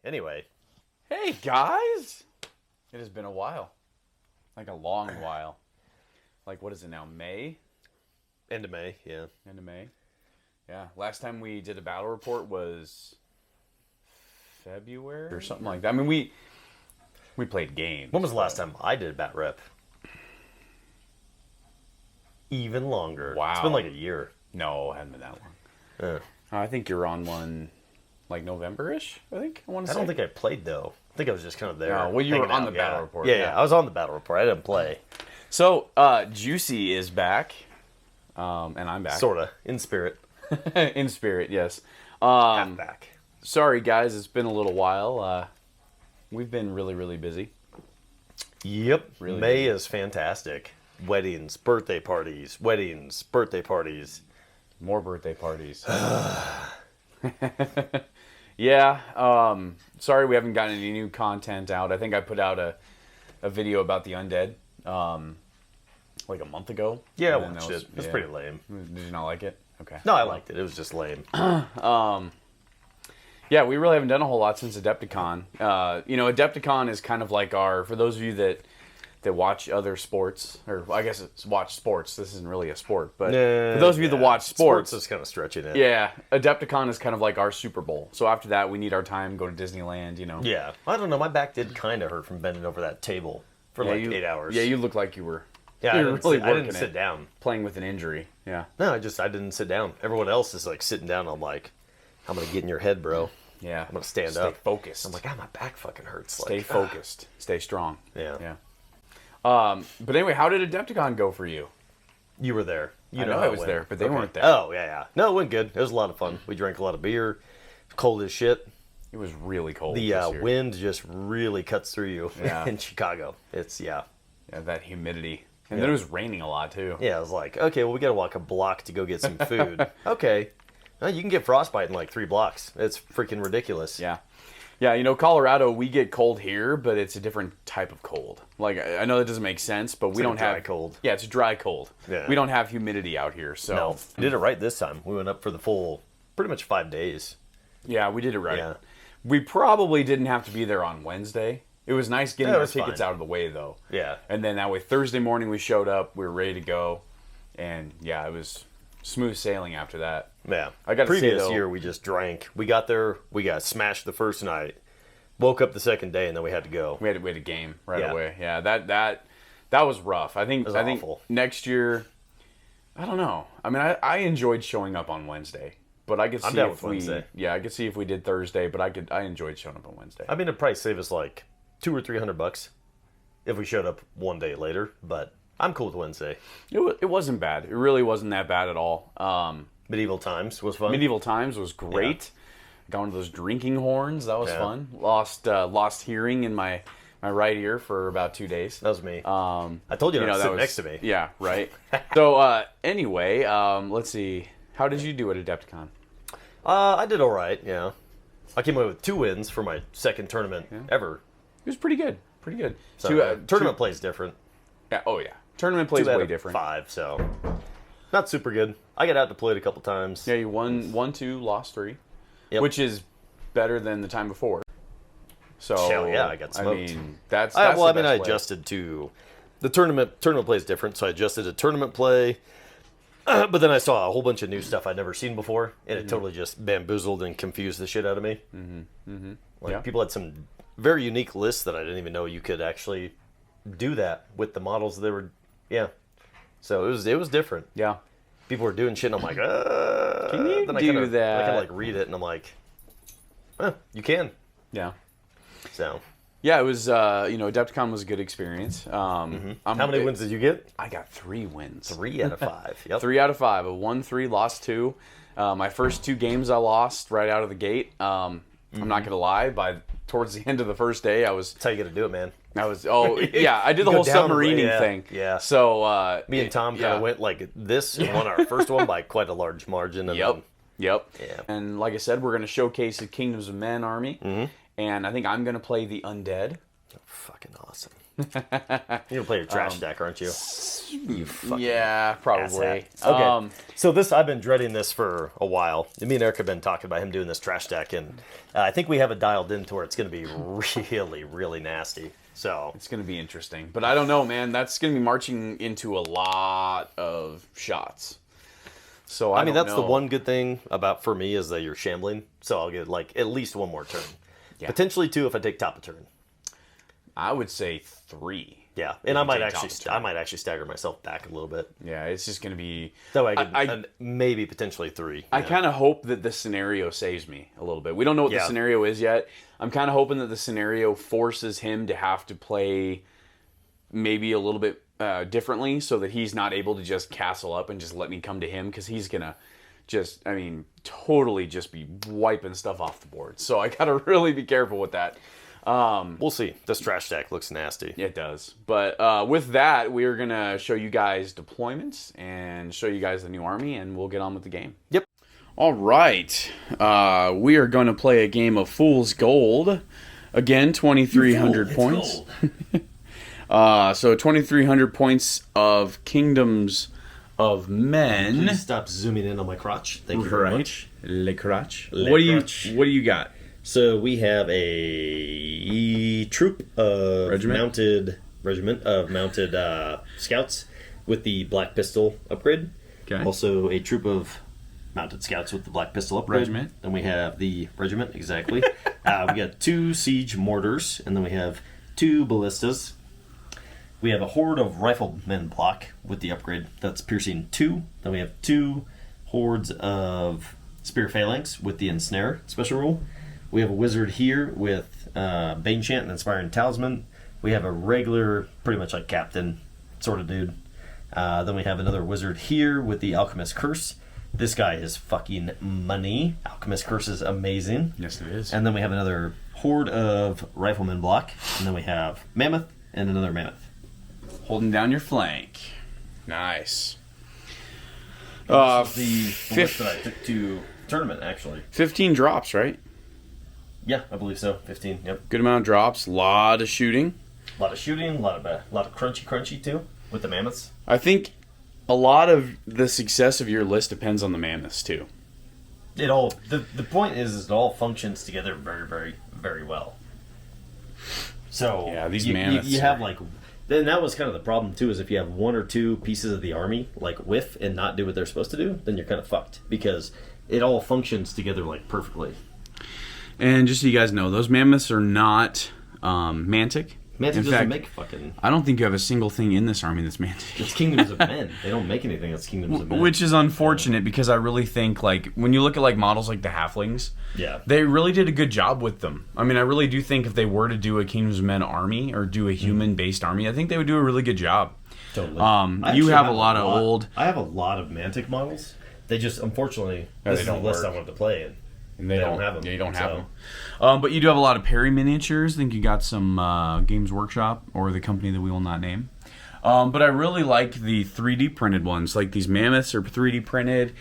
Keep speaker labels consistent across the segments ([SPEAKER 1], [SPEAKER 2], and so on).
[SPEAKER 1] Anyway.
[SPEAKER 2] Hey, guys! It has been a while. Like a long while. Like, what is it now? May?
[SPEAKER 1] End of May, yeah.
[SPEAKER 2] End of May. Yeah. Last time we did a battle report was February or something like that. I mean, we played games.
[SPEAKER 1] When was the last time I did a bat rep? Even longer.
[SPEAKER 2] Wow.
[SPEAKER 1] It's been like a year.
[SPEAKER 2] No, it hadn't been that long. I think you're on one like November-ish, I think. I
[SPEAKER 1] don't think I played, though. I think I was just kind of there.
[SPEAKER 2] No, well, you were on the battle report.
[SPEAKER 1] Yeah, I was on the battle report. I didn't play.
[SPEAKER 2] So, Juicy is back. And I'm back.
[SPEAKER 1] Sorta. In spirit.
[SPEAKER 2] In spirit, yes.
[SPEAKER 1] Half back.
[SPEAKER 2] Sorry, guys. It's been a little while. We've been really, really busy.
[SPEAKER 1] Yep.
[SPEAKER 2] Really
[SPEAKER 1] May
[SPEAKER 2] busy.
[SPEAKER 1] is fantastic. Weddings, birthday parties,
[SPEAKER 2] More birthday parties. Yeah. Sorry we haven't gotten any new content out. I think I put out a video about the Undead like a month ago.
[SPEAKER 1] Yeah, I watched it. It was pretty lame.
[SPEAKER 2] Did you not like it? Okay.
[SPEAKER 1] No, I liked it. It was just lame.
[SPEAKER 2] Yeah, we really haven't done a whole lot since Adepticon. Adepticon is kind of like for those of you that watch other sports, or I guess it's watch sports. This isn't really a sport, but for those of you that watch sports
[SPEAKER 1] is kind of stretching it.
[SPEAKER 2] Yeah, Adepticon is kind of like our Super Bowl. So after that, we need our time, go to Disneyland,
[SPEAKER 1] Yeah, I don't know. My back did kind of hurt from bending over that table for 8 hours.
[SPEAKER 2] Yeah, you look like you were.
[SPEAKER 1] Yeah,
[SPEAKER 2] you were really
[SPEAKER 1] I didn't sit down.
[SPEAKER 2] Playing with an injury. Yeah.
[SPEAKER 1] No, I didn't sit down. Everyone else is like sitting down. I'm like, I'm gonna get in your head, bro.
[SPEAKER 2] Yeah.
[SPEAKER 1] I'm gonna stand
[SPEAKER 2] up.
[SPEAKER 1] Stay
[SPEAKER 2] focused.
[SPEAKER 1] I'm like, my back fucking hurts.
[SPEAKER 2] Stay focused. Stay strong.
[SPEAKER 1] Yeah.
[SPEAKER 2] Yeah. But anyway, how did Adepticon go for you?
[SPEAKER 1] You were there.
[SPEAKER 2] I know I was there, but they weren't there.
[SPEAKER 1] Oh, yeah. No, it went good. It was a lot of fun. We drank a lot of beer. Cold as shit.
[SPEAKER 2] It was really cold.
[SPEAKER 1] The wind just really cuts through you
[SPEAKER 2] Yeah.
[SPEAKER 1] in Chicago. It's,
[SPEAKER 2] Yeah, that humidity. And then it was raining a lot, too.
[SPEAKER 1] Yeah, I was like, okay, well, we got to walk a block to go get some food. Okay. Well, you can get frostbite in like 3 blocks. It's freaking ridiculous.
[SPEAKER 2] Yeah. Yeah, Colorado, we get cold here, but it's a different type of cold. Like, I know that doesn't make sense, but we don't have...
[SPEAKER 1] dry cold.
[SPEAKER 2] Yeah, it's dry cold.
[SPEAKER 1] Yeah.
[SPEAKER 2] We don't have humidity out here, so...
[SPEAKER 1] No, we did it right this time. We went up for the full, pretty much 5 days.
[SPEAKER 2] Yeah, we did it right.
[SPEAKER 1] Yeah.
[SPEAKER 2] We probably didn't have to be there on Wednesday. It was nice getting our tickets out of the way, though.
[SPEAKER 1] Yeah.
[SPEAKER 2] And then that way, Thursday morning we showed up, we were ready to go, and yeah, it was smooth sailing after that.
[SPEAKER 1] Yeah.
[SPEAKER 2] I got to say,
[SPEAKER 1] Previous
[SPEAKER 2] though,
[SPEAKER 1] year, we just drank. We got there, we got smashed the first night, woke up the second day, and then we had to go.
[SPEAKER 2] we had a game right away. Yeah, that was rough. I think
[SPEAKER 1] awful.
[SPEAKER 2] Next year, I don't know. I mean, I enjoyed showing up on Wednesday. But I could see I could see if we did Thursday, but I enjoyed showing up on Wednesday.
[SPEAKER 1] I mean, it'd probably save us like $200 or $300 if we showed up one day later, but I'm cool with Wednesday.
[SPEAKER 2] It wasn't bad. It really wasn't that bad at all.
[SPEAKER 1] Medieval Times was fun.
[SPEAKER 2] Medieval Times was great. Got one of those drinking horns. That was fun. Lost hearing in my right ear for about 2 days.
[SPEAKER 1] That was me. I told you not to sit next to me.
[SPEAKER 2] Yeah, right. So anyway, let's see. How did you do at Adepticon?
[SPEAKER 1] I did all right, yeah. I came away with 2 wins for my second tournament ever.
[SPEAKER 2] It was pretty good. Pretty good.
[SPEAKER 1] So, tournament play is different.
[SPEAKER 2] Yeah. Oh, yeah. Tournament play is way different.
[SPEAKER 1] 5, so not super good. I got out deployed a couple times.
[SPEAKER 2] Yeah, you won 2, lost 3,
[SPEAKER 1] Yep.
[SPEAKER 2] which is better than the time before. So
[SPEAKER 1] hell yeah, I got smoked.
[SPEAKER 2] I mean, that's
[SPEAKER 1] I
[SPEAKER 2] the best way.
[SPEAKER 1] adjusted to the tournament. Tournament play is different, so I adjusted to tournament play. But then I saw a whole bunch of new stuff I'd never seen before, and it totally just bamboozled and confused the shit out of me. People had some very unique lists that I didn't even know you could actually do that with the models they were. Yeah, so it was different.
[SPEAKER 2] Yeah,
[SPEAKER 1] people were doing shit, and I'm like,
[SPEAKER 2] can you
[SPEAKER 1] then
[SPEAKER 2] do that?
[SPEAKER 1] I kind of like read it, and I'm like, you can.
[SPEAKER 2] Yeah.
[SPEAKER 1] So.
[SPEAKER 2] Yeah, it was, Adepticon was a good experience.
[SPEAKER 1] How many wins did you get?
[SPEAKER 2] I got 3 wins.
[SPEAKER 1] 3 out of 5. Yep.
[SPEAKER 2] 3 out of 5. I won 3, lost 2. My first 2 games I lost right out of the gate. I'm not going to lie. Towards the end of the first day, I was...
[SPEAKER 1] That's how you got to do it, man.
[SPEAKER 2] I did the whole submarining thing.
[SPEAKER 1] Yeah.
[SPEAKER 2] So...
[SPEAKER 1] me and Tom kind of went like this and won our first one by quite a large margin. And
[SPEAKER 2] Yep.
[SPEAKER 1] Yeah.
[SPEAKER 2] And like I said, we're going to showcase the Kingdoms of Men army. And I think I'm going to play the Undead.
[SPEAKER 1] Fucking awesome. You're gonna play your trash stack, aren't you? You fucking
[SPEAKER 2] Yeah, probably.
[SPEAKER 1] asshat. Okay. So I've been dreading this for a while. Me and Eric have been talking about him doing this trash stack, and I think we have it dialed in to where it's gonna be really, really nasty. So
[SPEAKER 2] It's going to be interesting. But I don't know, man. That's going to be marching into a lot of shots. So I mean,
[SPEAKER 1] that's the one good thing about for me is that you're shambling. So I'll get like at least one more turn.
[SPEAKER 2] Yeah.
[SPEAKER 1] Potentially 2 if I take top a turn.
[SPEAKER 2] I would say 3.
[SPEAKER 1] Yeah, and I might actually stagger myself back a little bit.
[SPEAKER 2] Yeah, it's just going to be...
[SPEAKER 1] That way I could maybe potentially 3.
[SPEAKER 2] I kind of hope that the scenario saves me a little bit. We don't know what the scenario is yet. I'm kind of hoping that the scenario forces him to have to play maybe a little bit differently so that he's not able to just castle up and just let me come to him, because he's going to just, I mean, totally just be wiping stuff off the board. So I got to really be careful with that.
[SPEAKER 1] We'll see. This trash stack looks nasty.
[SPEAKER 2] It does. But with that, we're going to show you guys deployments and show you guys the new army, and we'll get on with the game.
[SPEAKER 1] Yep.
[SPEAKER 2] All right. We are going to play a game of Fool's Gold. Again, 2,300 points. So 2,300 points of Kingdoms of Men.
[SPEAKER 1] Please stop zooming in on my crotch. Thank you very much.
[SPEAKER 2] Le crotch.
[SPEAKER 1] Le
[SPEAKER 2] What
[SPEAKER 1] crotch.
[SPEAKER 2] do you got?
[SPEAKER 1] So we have a troop of regiment of mounted scouts with the black pistol upgrade.
[SPEAKER 2] Okay.
[SPEAKER 1] Also a troop of mounted scouts with the black pistol upgrade.
[SPEAKER 2] Regiment.
[SPEAKER 1] Then we have the regiment, exactly. We got 2 siege mortars, and then we have 2 ballistas. We have a horde of riflemen block with the upgrade. That's piercing 2. Then we have 2 hordes of spear phalanx with the ensnare special rule. We have a wizard here with Bane Chant and Inspiring Talisman. We have a regular, pretty much like captain sort of dude. Then we have another wizard here with the Alchemist Curse. This guy is fucking money. Alchemist Curse is amazing.
[SPEAKER 2] Yes, it is.
[SPEAKER 1] And then we have another horde of riflemen block. And then we have Mammoth and another Mammoth.
[SPEAKER 2] Holding down your flank. Nice.
[SPEAKER 1] This is the list that I took to tournament, actually.
[SPEAKER 2] 15 drops, right?
[SPEAKER 1] Yeah, I believe so. 15, yep.
[SPEAKER 2] Good amount of drops. Lot of shooting.
[SPEAKER 1] A lot of shooting, a lot of crunchy too with the mammoths.
[SPEAKER 2] I think a lot of the success of your list depends on the mammoths too.
[SPEAKER 1] It all the point is it all functions together very, very, very well. So
[SPEAKER 2] yeah, these mammoths.
[SPEAKER 1] You have like, then that was kind of the problem too. Is if you have 1 or 2 pieces of the army like whiff and not do what they're supposed to do, then you're kind of fucked because it all functions together like perfectly.
[SPEAKER 2] And just so you guys know, those mammoths are not mantic.
[SPEAKER 1] Mantic
[SPEAKER 2] in
[SPEAKER 1] doesn't
[SPEAKER 2] fact,
[SPEAKER 1] make fucking...
[SPEAKER 2] I don't think you have a single thing in this army that's mantic.
[SPEAKER 1] It's Kingdoms of Men. They don't make anything that's Kingdoms of Men.
[SPEAKER 2] Which is unfortunate because I really think, like, when you look at, like, models like the Halflings,
[SPEAKER 1] yeah,
[SPEAKER 2] they really did a good job with them. I mean, I really do think if they were to do a Kingdoms of Men army or do a human-based army, I think they would do a really good job.
[SPEAKER 1] Totally.
[SPEAKER 2] You have a lot of old...
[SPEAKER 1] I have a lot of Mantic models. They just, unfortunately, this is the list I wanted to play in.
[SPEAKER 2] And they don't
[SPEAKER 1] have them.
[SPEAKER 2] Yeah, you don't have them. But you do have a lot of Perry miniatures. I think you got some Games Workshop or the company that we will not name. But I really like the 3D printed ones. Like these mammoths are 3D printed.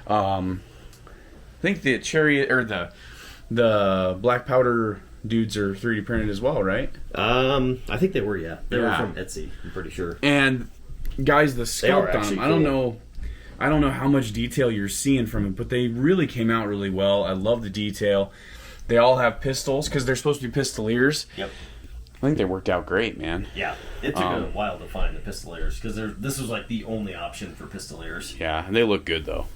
[SPEAKER 2] I think the chariot or the black powder dudes are 3D printed as well, right?
[SPEAKER 1] I think they were, yeah. They were from Etsy, I'm pretty sure.
[SPEAKER 2] And guys, the sculpt on them,
[SPEAKER 1] cool.
[SPEAKER 2] I don't know how much detail you're seeing from it, but they really came out really well. I love the detail. They all have pistols because they're supposed to be pistoliers.
[SPEAKER 1] Yep.
[SPEAKER 2] I think they worked out great, man.
[SPEAKER 1] Yeah, it took a while to find the pistoliers because this was like the only option for pistoliers.
[SPEAKER 2] Yeah, they look good though.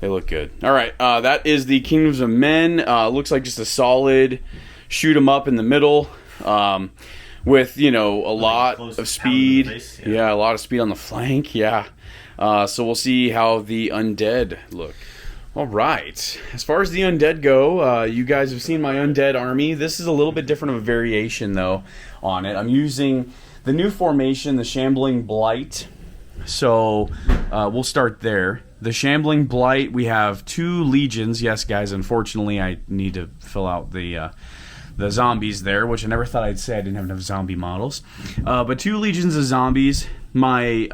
[SPEAKER 2] They look good. All right, that is the Kingdoms of Men. Looks like just a solid shoot 'em up in the middle. With a lot of speed. Yeah, a lot of speed on the flank. Yeah. So we'll see how the undead look. All right. As far as the undead go, you guys have seen my undead army. This is a little bit different of a variation, though, on it. I'm using the new formation, the Shambling Blight. So we'll start there. The Shambling Blight, we have 2 legions. Yes, guys, unfortunately, I need to fill out the zombies there, which I never thought I'd say. I didn't have enough zombie models. But 2 legions of zombies. My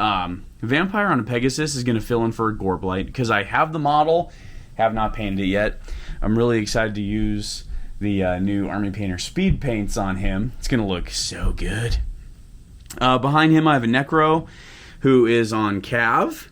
[SPEAKER 2] vampire on a Pegasus is going to fill in for a Goreblight because I have the model, have not painted it yet. I'm really excited to use the new Army Painter speed paints on him. It's going to look so good. Behind him, I have a Necro who is on Cav.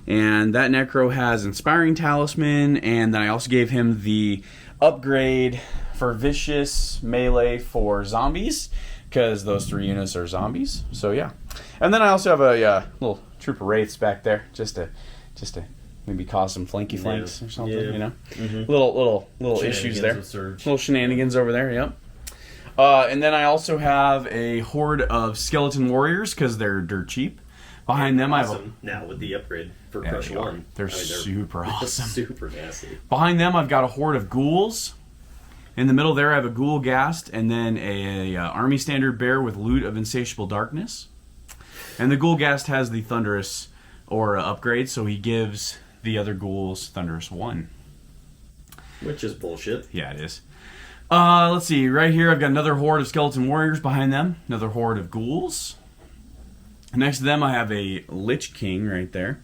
[SPEAKER 2] And that Necro has Inspiring Talisman. And then I also gave him the upgrade for Vicious Melee for Zombies, because those 3 units are zombies. So yeah. And then I also have a little troop of Wraiths back there, just to maybe cause some flanky flanks or something, you know. Little issues there. Little shenanigans over there, yep. And then I also have a horde of skeleton warriors, because they're dirt cheap. Behind them, I have
[SPEAKER 1] now with the upgrade for Crush 1.
[SPEAKER 2] They're super awesome.
[SPEAKER 1] Super nasty.
[SPEAKER 2] Behind them, I've got a horde of ghouls. In the middle there, I have a ghoul ghast, and then a army standard bear with loot of insatiable darkness. And the ghoul ghast has the thunderous aura upgrade, so he gives the other ghouls thunderous 1.
[SPEAKER 1] Which is bullshit.
[SPEAKER 2] Yeah, it is. Let's see. Right here, I've got another horde of skeleton warriors behind them. Another horde of ghouls. Next to them, I have a Lich King right there,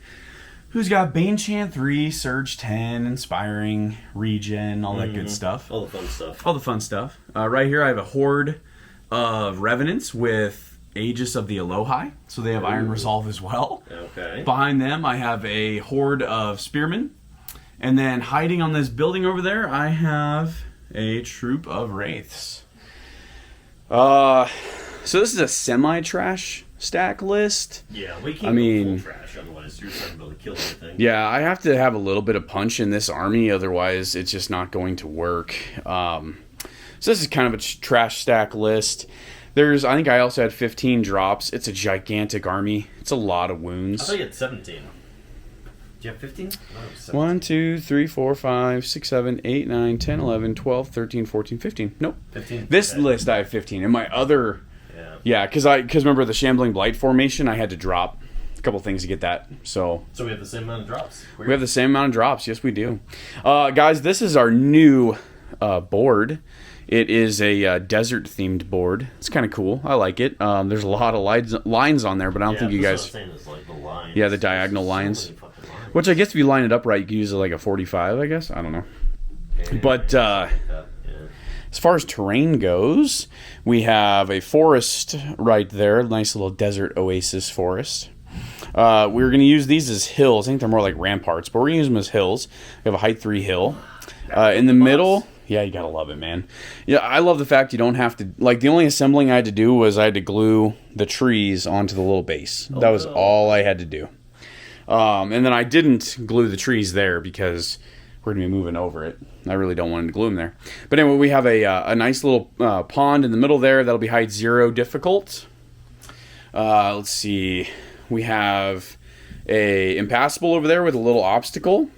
[SPEAKER 2] who's got Bane Chant 3, Surge 10, Inspiring, Regen, all that good stuff.
[SPEAKER 1] All the fun stuff.
[SPEAKER 2] All the fun stuff. Right here, I have a horde of Revenants with Aegis of the Elohai, so they have Iron Resolve as well.
[SPEAKER 1] Okay.
[SPEAKER 2] Behind them, I have a horde of Spearmen. And then hiding on this building over there, I have a troop of Wraiths. So this is a semi-trash stack list.
[SPEAKER 1] Yeah, we can't go full trash, otherwise you're not going to be able to kill everything.
[SPEAKER 2] Yeah, I have to have a little bit of punch in this army, otherwise it's just not going to work. So this is kind of a trash stack list. I think I also had 15 drops. It's a gigantic army. It's a lot of wounds.
[SPEAKER 1] I thought you had 17. Do you have 15?
[SPEAKER 2] 1, 2, 3, 4, 5, 6, 7, 8, 9, 10, 11, 12, 13, 14, 15. Nope.
[SPEAKER 1] 15.
[SPEAKER 2] This list I have 15. And my other... Yeah, because remember the Shambling Blight formation, I had to drop a couple things to get that. So
[SPEAKER 1] we have the same amount of drops. Weird.
[SPEAKER 2] We have the same amount of drops. Yes, we do. Guys, this is our new board. It is a desert-themed board. It's kind of cool. I like it. There's a lot of lines on there, but I don't think you guys...
[SPEAKER 1] What I'm saying is like the lines.
[SPEAKER 2] Yeah, the diagonal lines. Which I guess if you line it up right, you can use it like a 45, I guess. I don't know. But... as far as terrain goes, we have a forest right there, nice little desert oasis forest. We're going to use these as hills. I think they're more like ramparts, but we're going to use them as hills. We have a height 3 hill. In the middle, yeah, you got to love it, man. Yeah, I love the fact you don't have to, like, the only assembling I had to do was I had to glue the trees onto the little base. That was all I had to do. And then I didn't glue the trees there because we're going to be moving over it. I really don't want to glue them there. But anyway, we have a nice little pond in the middle there. That'll be height 0 difficult. Let's see. We have a impassable over there with a little obstacle.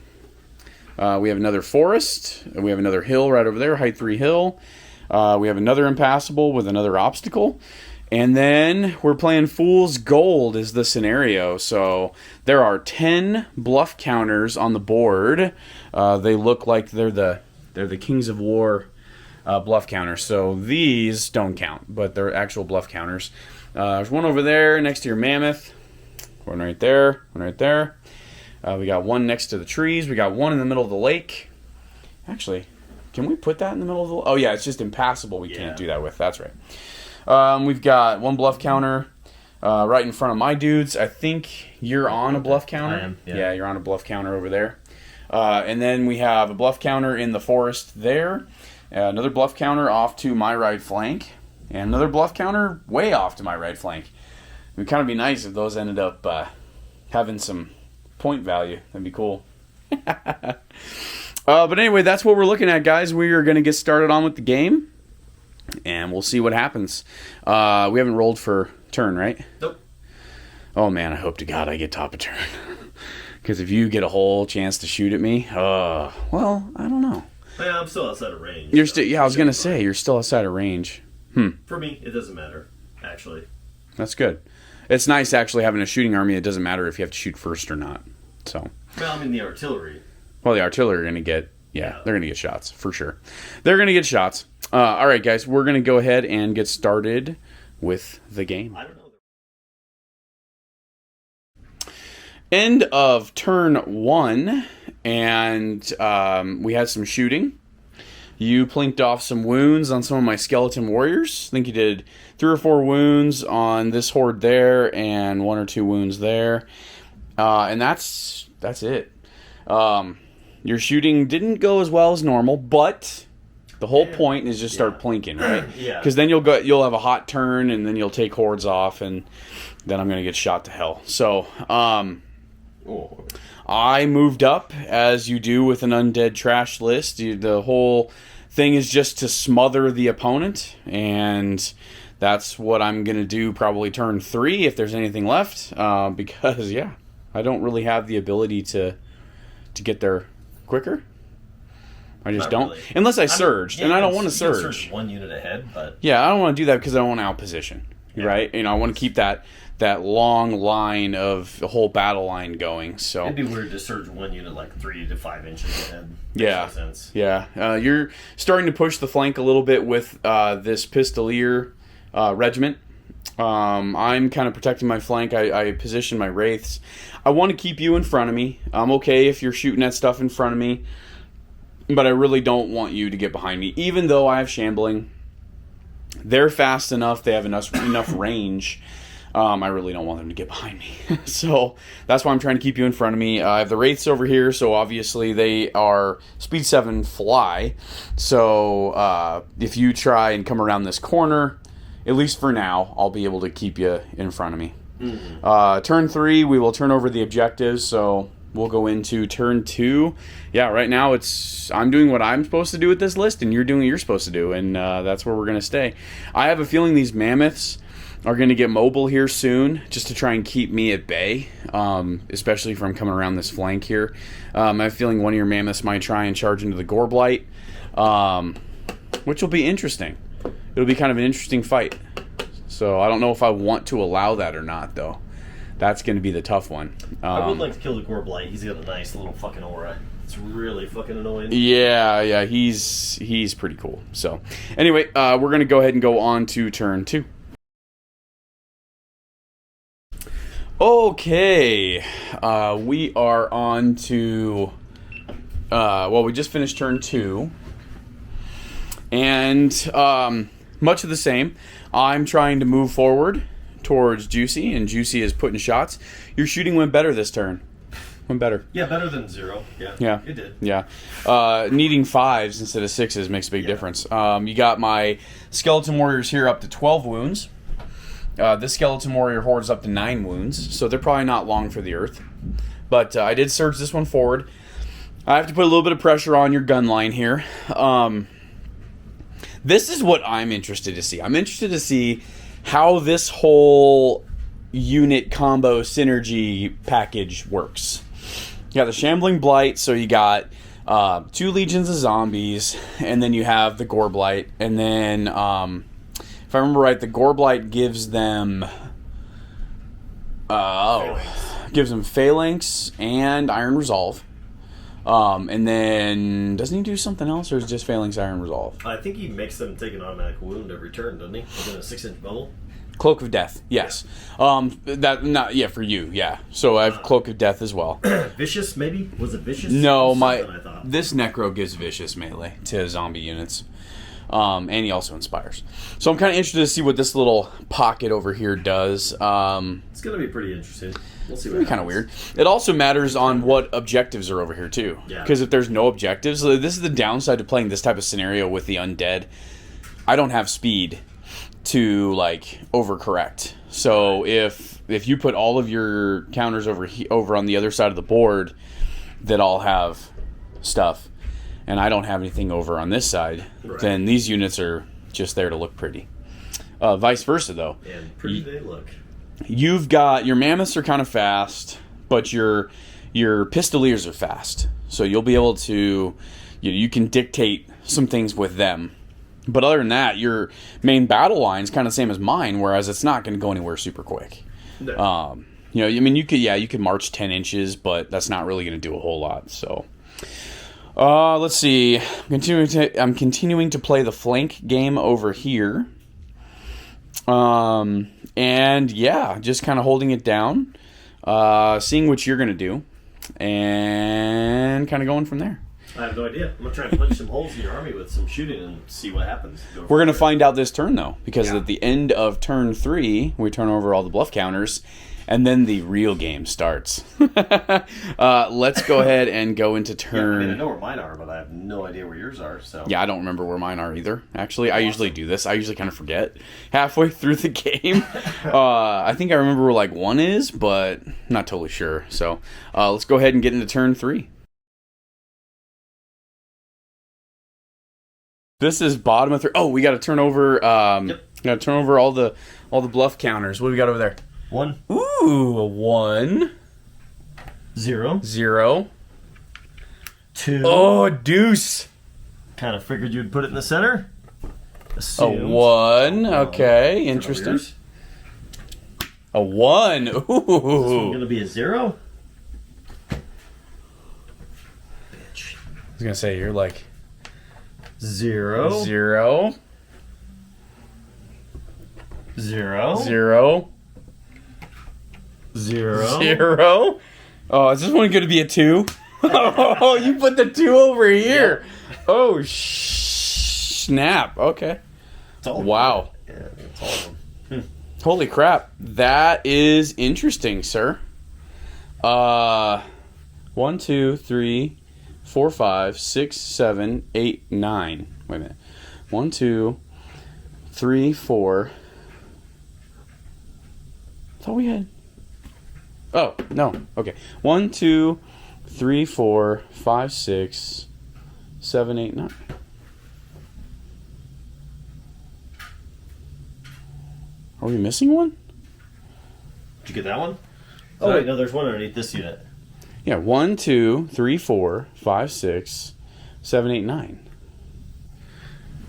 [SPEAKER 2] We have another forest. We have another hill right over there, height 3 hill. We have another impassable with another obstacle. And then we're playing Fool's Gold is the scenario. So there are 10 bluff counters on the board. They look like they're the Kings of War bluff counters. So these don't count, but they're actual bluff counters. There's one over there next to your mammoth. One right there. One right there. We got one next to the trees. We got one in the middle of the lake. Actually, can we put that in the middle of the lake? Oh, yeah, it's just impassable. We can't do that with. That's right. We've got one bluff counter right in front of my dudes. I think you're on a bluff counter.
[SPEAKER 1] I am,
[SPEAKER 2] yeah, you're on a bluff counter over there. And then we have a bluff counter in the forest there. Another bluff counter off to my right flank. And another bluff counter way off to my right flank. It would kind of be nice if those ended up having some point value. That'd be cool. But anyway, that's what we're looking at, guys. We are going to get started on with the game. And we'll see what happens. We haven't rolled for turn, right?
[SPEAKER 1] Nope.
[SPEAKER 2] Oh, man, I hope to God I get top of turn. Because if you get a whole chance to shoot at me, well, I don't know.
[SPEAKER 1] Yeah, I'm still outside of range.
[SPEAKER 2] You're still, yeah, I was going to say, you're still outside of range.
[SPEAKER 1] For me, it doesn't matter, actually.
[SPEAKER 2] That's good. It's nice actually having a shooting army. It doesn't matter if you have to shoot first or not. So.
[SPEAKER 1] Well, I mean, the artillery.
[SPEAKER 2] Well, the artillery are going to get, they're going to get shots, for sure. They're going to get shots. All right, guys, we're going to go ahead and get started with the game.
[SPEAKER 1] I don't know.
[SPEAKER 2] End of turn 1, and we had some shooting. You plinked off some wounds on some of my skeleton warriors. I think you did 3 or 4 wounds on this horde there, and 1 or 2 wounds there. And that's it. Your shooting didn't go as well as normal, but the whole point is just start plinking, right?
[SPEAKER 1] Yeah.
[SPEAKER 2] Because then you'll have a hot turn, and then you'll take hordes off, and then I'm gonna get shot to hell. So, I moved up, as you do with an undead trash list. The whole thing is just to smother the opponent, and that's what I'm going to do probably turn 3 if there's anything left, because, I don't really have the ability to get there quicker. I just don't. Really. Unless I surged, and I don't want to surge.
[SPEAKER 1] 1 unit ahead, but...
[SPEAKER 2] Yeah, I don't want to do that because I don't want to outposition, right? I want to keep that long line of the whole battle line going. So
[SPEAKER 1] it'd be weird to surge 1 unit like 3 to 5 inches ahead.
[SPEAKER 2] Yeah,
[SPEAKER 1] no sense.
[SPEAKER 2] Yeah. You're starting to push the flank a little bit with this Pistolier regiment. I'm kind of protecting my flank. I position my wraiths. I want to keep you in front of me. I'm okay if you're shooting at stuff in front of me, but I really don't want you to get behind me. Even though I have shambling, they're fast enough. They have enough range. I really don't want them to get behind me. So that's why I'm trying to keep you in front of me. I have the Wraiths over here, so obviously they are speed 7 fly. So if you try and come around this corner, at least for now, I'll be able to keep you in front of me. Mm-hmm. Turn 3, we will turn over the objectives, so we'll go into turn 2. Yeah, right now I'm doing what I'm supposed to do with this list, and you're doing what you're supposed to do, and that's where we're going to stay. I have a feeling these mammoths are going to get mobile here soon, just to try and keep me at bay, especially if I'm coming around this flank here. I have a feeling one of your mammoths might try and charge into the Goreblight, which will be interesting. It'll be kind of an interesting fight. So I don't know if I want to allow that or not, though. That's going to be the tough one.
[SPEAKER 1] I would like to kill the Goreblight. He's got a nice little fucking aura. It's really fucking annoying.
[SPEAKER 2] Yeah, he's pretty cool. So anyway, we're going to go ahead and go on to turn 2. Okay, we are on to, we just finished turn 2, and much of the same. I'm trying to move forward towards Juicy, and Juicy is putting shots. Your shooting went better this turn. Went better.
[SPEAKER 1] Yeah, better than 0. Yeah, it did.
[SPEAKER 2] Yeah. Needing 5s instead of 6s makes a big difference. You got my Skeleton Warriors here up to 12 wounds. This Skeleton Warrior horde's up to 9 wounds, so they're probably not long for the earth. But I did surge this one forward. I have to put a little bit of pressure on your gun line here. This is what I'm interested to see. I'm interested to see how this whole unit combo synergy package works. You got the Shambling Blight, so you got 2 legions of zombies, and then you have the Goreblight, and then... if I remember right, the Goreblight gives them Phalanx and Iron Resolve. And then, doesn't he do something else, or is it just Phalanx, Iron Resolve?
[SPEAKER 1] I think he makes them take an automatic wound every turn, doesn't he? Within a 6-inch bubble.
[SPEAKER 2] Cloak of Death, yes. Yeah. For you, yeah. So I have Cloak of Death as well.
[SPEAKER 1] Vicious, maybe? Was it Vicious?
[SPEAKER 2] No, this Necro gives Vicious melee to zombie units. And he also inspires. So I'm kind of interested to see what this little pocket over here does.
[SPEAKER 1] It's going to be pretty interesting. We'll see what happens.
[SPEAKER 2] Kind of weird. It also matters on what objectives are over here, too. Because if there's no objectives, this is the downside to playing this type of scenario with the undead. I don't have speed to, overcorrect. So if you put all of your counters over on the other side of the board that all have stuff, and I don't have anything over on this side, then these units are just there to look pretty. Vice versa, though.
[SPEAKER 1] And pretty they look.
[SPEAKER 2] You've got... Your mammoths are kind of fast, but your pistoliers are fast. So you'll be able to... You can dictate some things with them. But other than that, your main battle line is kind of the same as mine, whereas it's not going to go anywhere super quick. No. You could march 10 inches, but that's not really going to do a whole lot, so... let's see. I'm continuing to play the flank game over here. And yeah, just kind of holding it down, seeing what you're going to do, and kind of going from there.
[SPEAKER 1] I have no idea. I'm gonna try and punch some holes in your army with some shooting and see what happens.
[SPEAKER 2] We're gonna find out this turn though, because at the end of turn 3, we turn over all the bluff counters, and then the real game starts. Let's go ahead and go into turn.
[SPEAKER 1] I mean, I know where mine are, but I have no idea where yours are. So
[SPEAKER 2] yeah, I don't remember where mine are either. Actually, I usually do this. I usually kind of forget halfway through the game. I think I remember where like 1 is, but not totally sure. So let's go ahead and get into turn 3. This is bottom of 3. Oh, we got to turn over. Got to turn over all the bluff counters. What do we got over there?
[SPEAKER 1] 1.
[SPEAKER 2] Ooh, a 1.
[SPEAKER 1] 0.
[SPEAKER 2] 0.
[SPEAKER 1] 2.
[SPEAKER 2] Oh, a deuce.
[SPEAKER 1] Kind of figured you'd put it in the center.
[SPEAKER 2] Assumed. A 1. Okay, interesting. A 1. Ooh.
[SPEAKER 1] Is this one gonna be a 0? Bitch.
[SPEAKER 2] I was gonna say you're like
[SPEAKER 1] 0.
[SPEAKER 2] 0.
[SPEAKER 1] 0.
[SPEAKER 2] 0.
[SPEAKER 1] 0.
[SPEAKER 2] 0. Oh, is this one going to be a 2? Oh, you put the 2 over here. Yep. Oh, snap. Okay. Wow.
[SPEAKER 1] Yeah, it's all of them.
[SPEAKER 2] Holy crap. That is interesting, sir. 1, 2, 3, 4, 5, 6, 7, 8, 9. Wait a minute. 1, 2, 3, 4. I thought we had. Oh, no. Okay. 1, 2, 3, 4, 5, 6, 7, 8, 9. Are we missing one?
[SPEAKER 1] Did you get that one? Oh, wait, no, there's one underneath this unit.
[SPEAKER 2] Yeah, 1, 2, 3, 4, 5, 6, 7, 8, 9.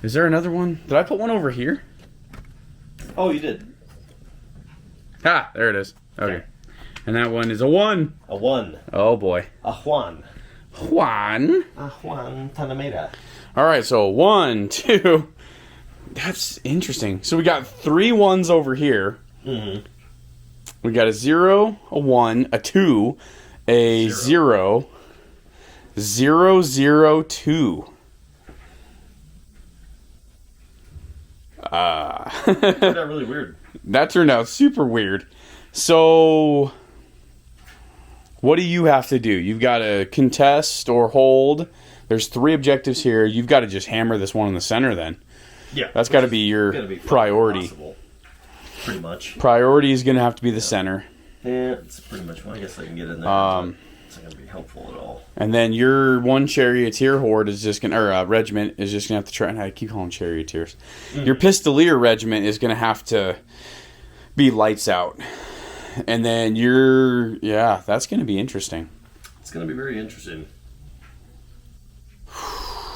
[SPEAKER 2] Is there another one? Did I put one over here?
[SPEAKER 1] Oh, you did.
[SPEAKER 2] Ah, there it is. Okay. And that one is a 1.
[SPEAKER 1] A 1.
[SPEAKER 2] Oh, boy.
[SPEAKER 1] A Juan.
[SPEAKER 2] Juan.
[SPEAKER 1] A Juan Tanamera.
[SPEAKER 2] All right, so 1, 2. That's interesting. So we got 3 1s over here.
[SPEAKER 1] Mm-hmm.
[SPEAKER 2] We got a 0, a 1, a 2, a 0, 0, 0, 2.
[SPEAKER 1] That turned out really weird.
[SPEAKER 2] That turned out super weird. So, what do you have to do? You've got to contest or hold. There's 3 objectives here. You've got to just hammer this one in the center then.
[SPEAKER 1] Yeah.
[SPEAKER 2] That's got to be your priority.
[SPEAKER 1] Pretty much.
[SPEAKER 2] Priority is going to have to be the center.
[SPEAKER 1] Yeah, it's pretty much. Well, I guess I can get in there. It's not going to be helpful at all.
[SPEAKER 2] And then your one charioteer horde is just going to, or regiment is just going to have to try, and I keep calling charioteers. Your pistolier regiment is going to have to be lights out. And then that's going to be interesting.
[SPEAKER 1] It's going to be very interesting.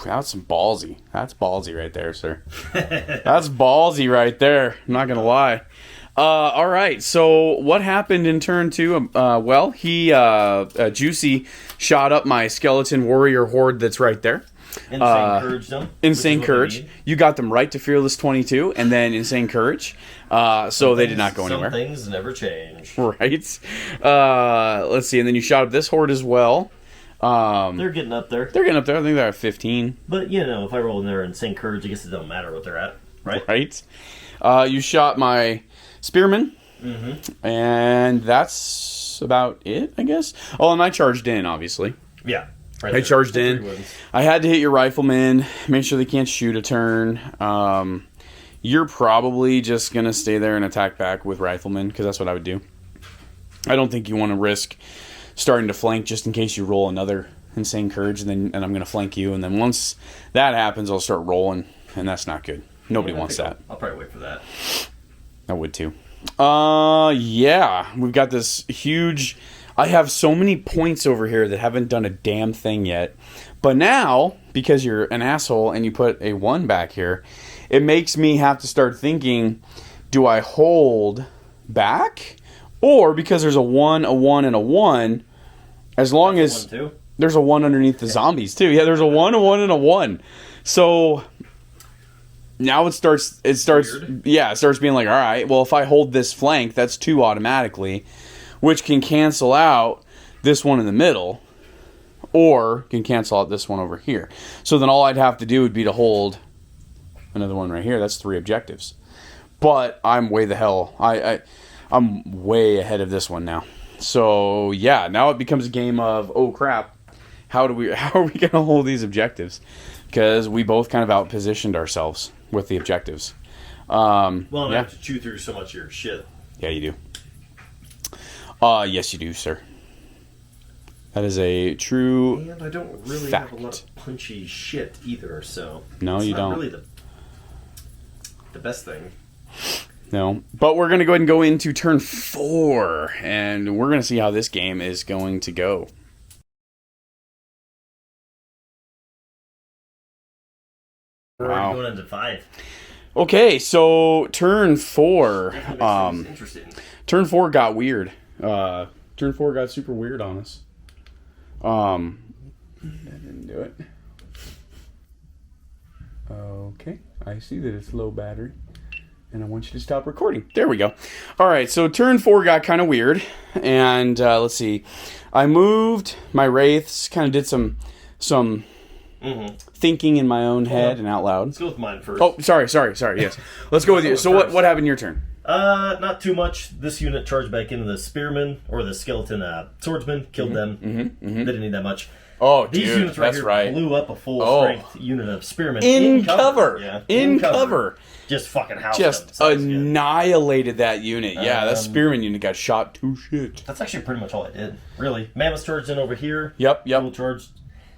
[SPEAKER 2] That's some ballsy. That's ballsy right there, sir. That's ballsy right there. I'm not going to lie. All right, so what happened in turn 2? Juicy shot up my skeleton warrior horde that's right there.
[SPEAKER 1] Insane Courage them.
[SPEAKER 2] Insane Courage. You got them right to Fearless 22, and then Insane Courage. So they did not go anywhere.
[SPEAKER 1] Some things never change.
[SPEAKER 2] Right. Let's see, and then you shot up this horde as well.
[SPEAKER 1] They're getting up there.
[SPEAKER 2] I think they're at 15.
[SPEAKER 1] But, if I roll in there Insane Courage, I guess it don't matter what they're at, right?
[SPEAKER 2] Right. You shot my spearman, and that's about it, I guess. Oh, and I charged in, obviously.
[SPEAKER 1] Yeah. Right
[SPEAKER 2] I charged in. I had to hit your riflemen, make sure they can't shoot a turn. You're probably just going to stay there and attack back with riflemen, because that's what I would do. I don't think you want to risk starting to flank just in case you roll another Insane Courage, and I'm going to flank you, and then once that happens, I'll start rolling, and that's not good. Nobody wants that.
[SPEAKER 1] I'll probably wait for that.
[SPEAKER 2] I would too. We've got this huge... I have so many points over here that haven't done a damn thing yet. But now, because you're an asshole and you put a 1 back here, it makes me have to start thinking, do I hold back? Or, because there's a 1, and a 1, as long as... There's a 1 underneath the zombies, too. Yeah, there's a 1, and a 1. So... Now it starts being like, all right, well, if I hold this flank, that's 2 automatically, which can cancel out this one in the middle. or can cancel out this one over here. So then all I'd have to do would be to hold another one right here. That's 3 objectives. But I'm way the hell. I'm way ahead of this one now. So yeah, now it becomes a game of, oh crap, how are we going to hold these objectives? Because we both kind of outpositioned ourselves with the objectives.
[SPEAKER 1] Well, I have to chew through so much of your shit.
[SPEAKER 2] Yeah, you do. Yes, you do, sir. That is a true
[SPEAKER 1] And I don't really
[SPEAKER 2] fact.
[SPEAKER 1] have a lot of punchy shit either, so...
[SPEAKER 2] No, you don't.
[SPEAKER 1] It's not really the best thing.
[SPEAKER 2] No. But we're going to go ahead and go into turn 4, and we're going to see how this game is going to go.
[SPEAKER 1] We're
[SPEAKER 2] Wow.
[SPEAKER 1] already going into 5.
[SPEAKER 2] Okay, so turn 4.
[SPEAKER 1] Interesting.
[SPEAKER 2] Turn 4 got weird. Turn 4 got super weird on us. That didn't do it. Okay, I see that it's low battery. And I want you to stop recording. There we go. All right, so turn 4 got kind of weird. And let's see. I moved my wraiths, kind of did some thinking in my own head and out loud.
[SPEAKER 1] Let's go with mine first.
[SPEAKER 2] Oh, sorry, yes. Let's go with you. So what happened in your turn?
[SPEAKER 1] Not too much. This unit charged back into the spearmen, or the skeleton swordsman, killed them. They didn't need that much.
[SPEAKER 2] Oh,
[SPEAKER 1] These
[SPEAKER 2] dude,
[SPEAKER 1] units right
[SPEAKER 2] that's
[SPEAKER 1] here
[SPEAKER 2] right.
[SPEAKER 1] blew up a full-strength unit of spearmen.
[SPEAKER 2] In cover.
[SPEAKER 1] Yeah,
[SPEAKER 2] In cover.
[SPEAKER 1] Just fucking housed
[SPEAKER 2] Just
[SPEAKER 1] them.
[SPEAKER 2] annihilated that unit. Yeah, that spearman unit got shot to shit.
[SPEAKER 1] That's actually pretty much all I did, really. Mammoth charged in over here.
[SPEAKER 2] Yep.
[SPEAKER 1] Full charge.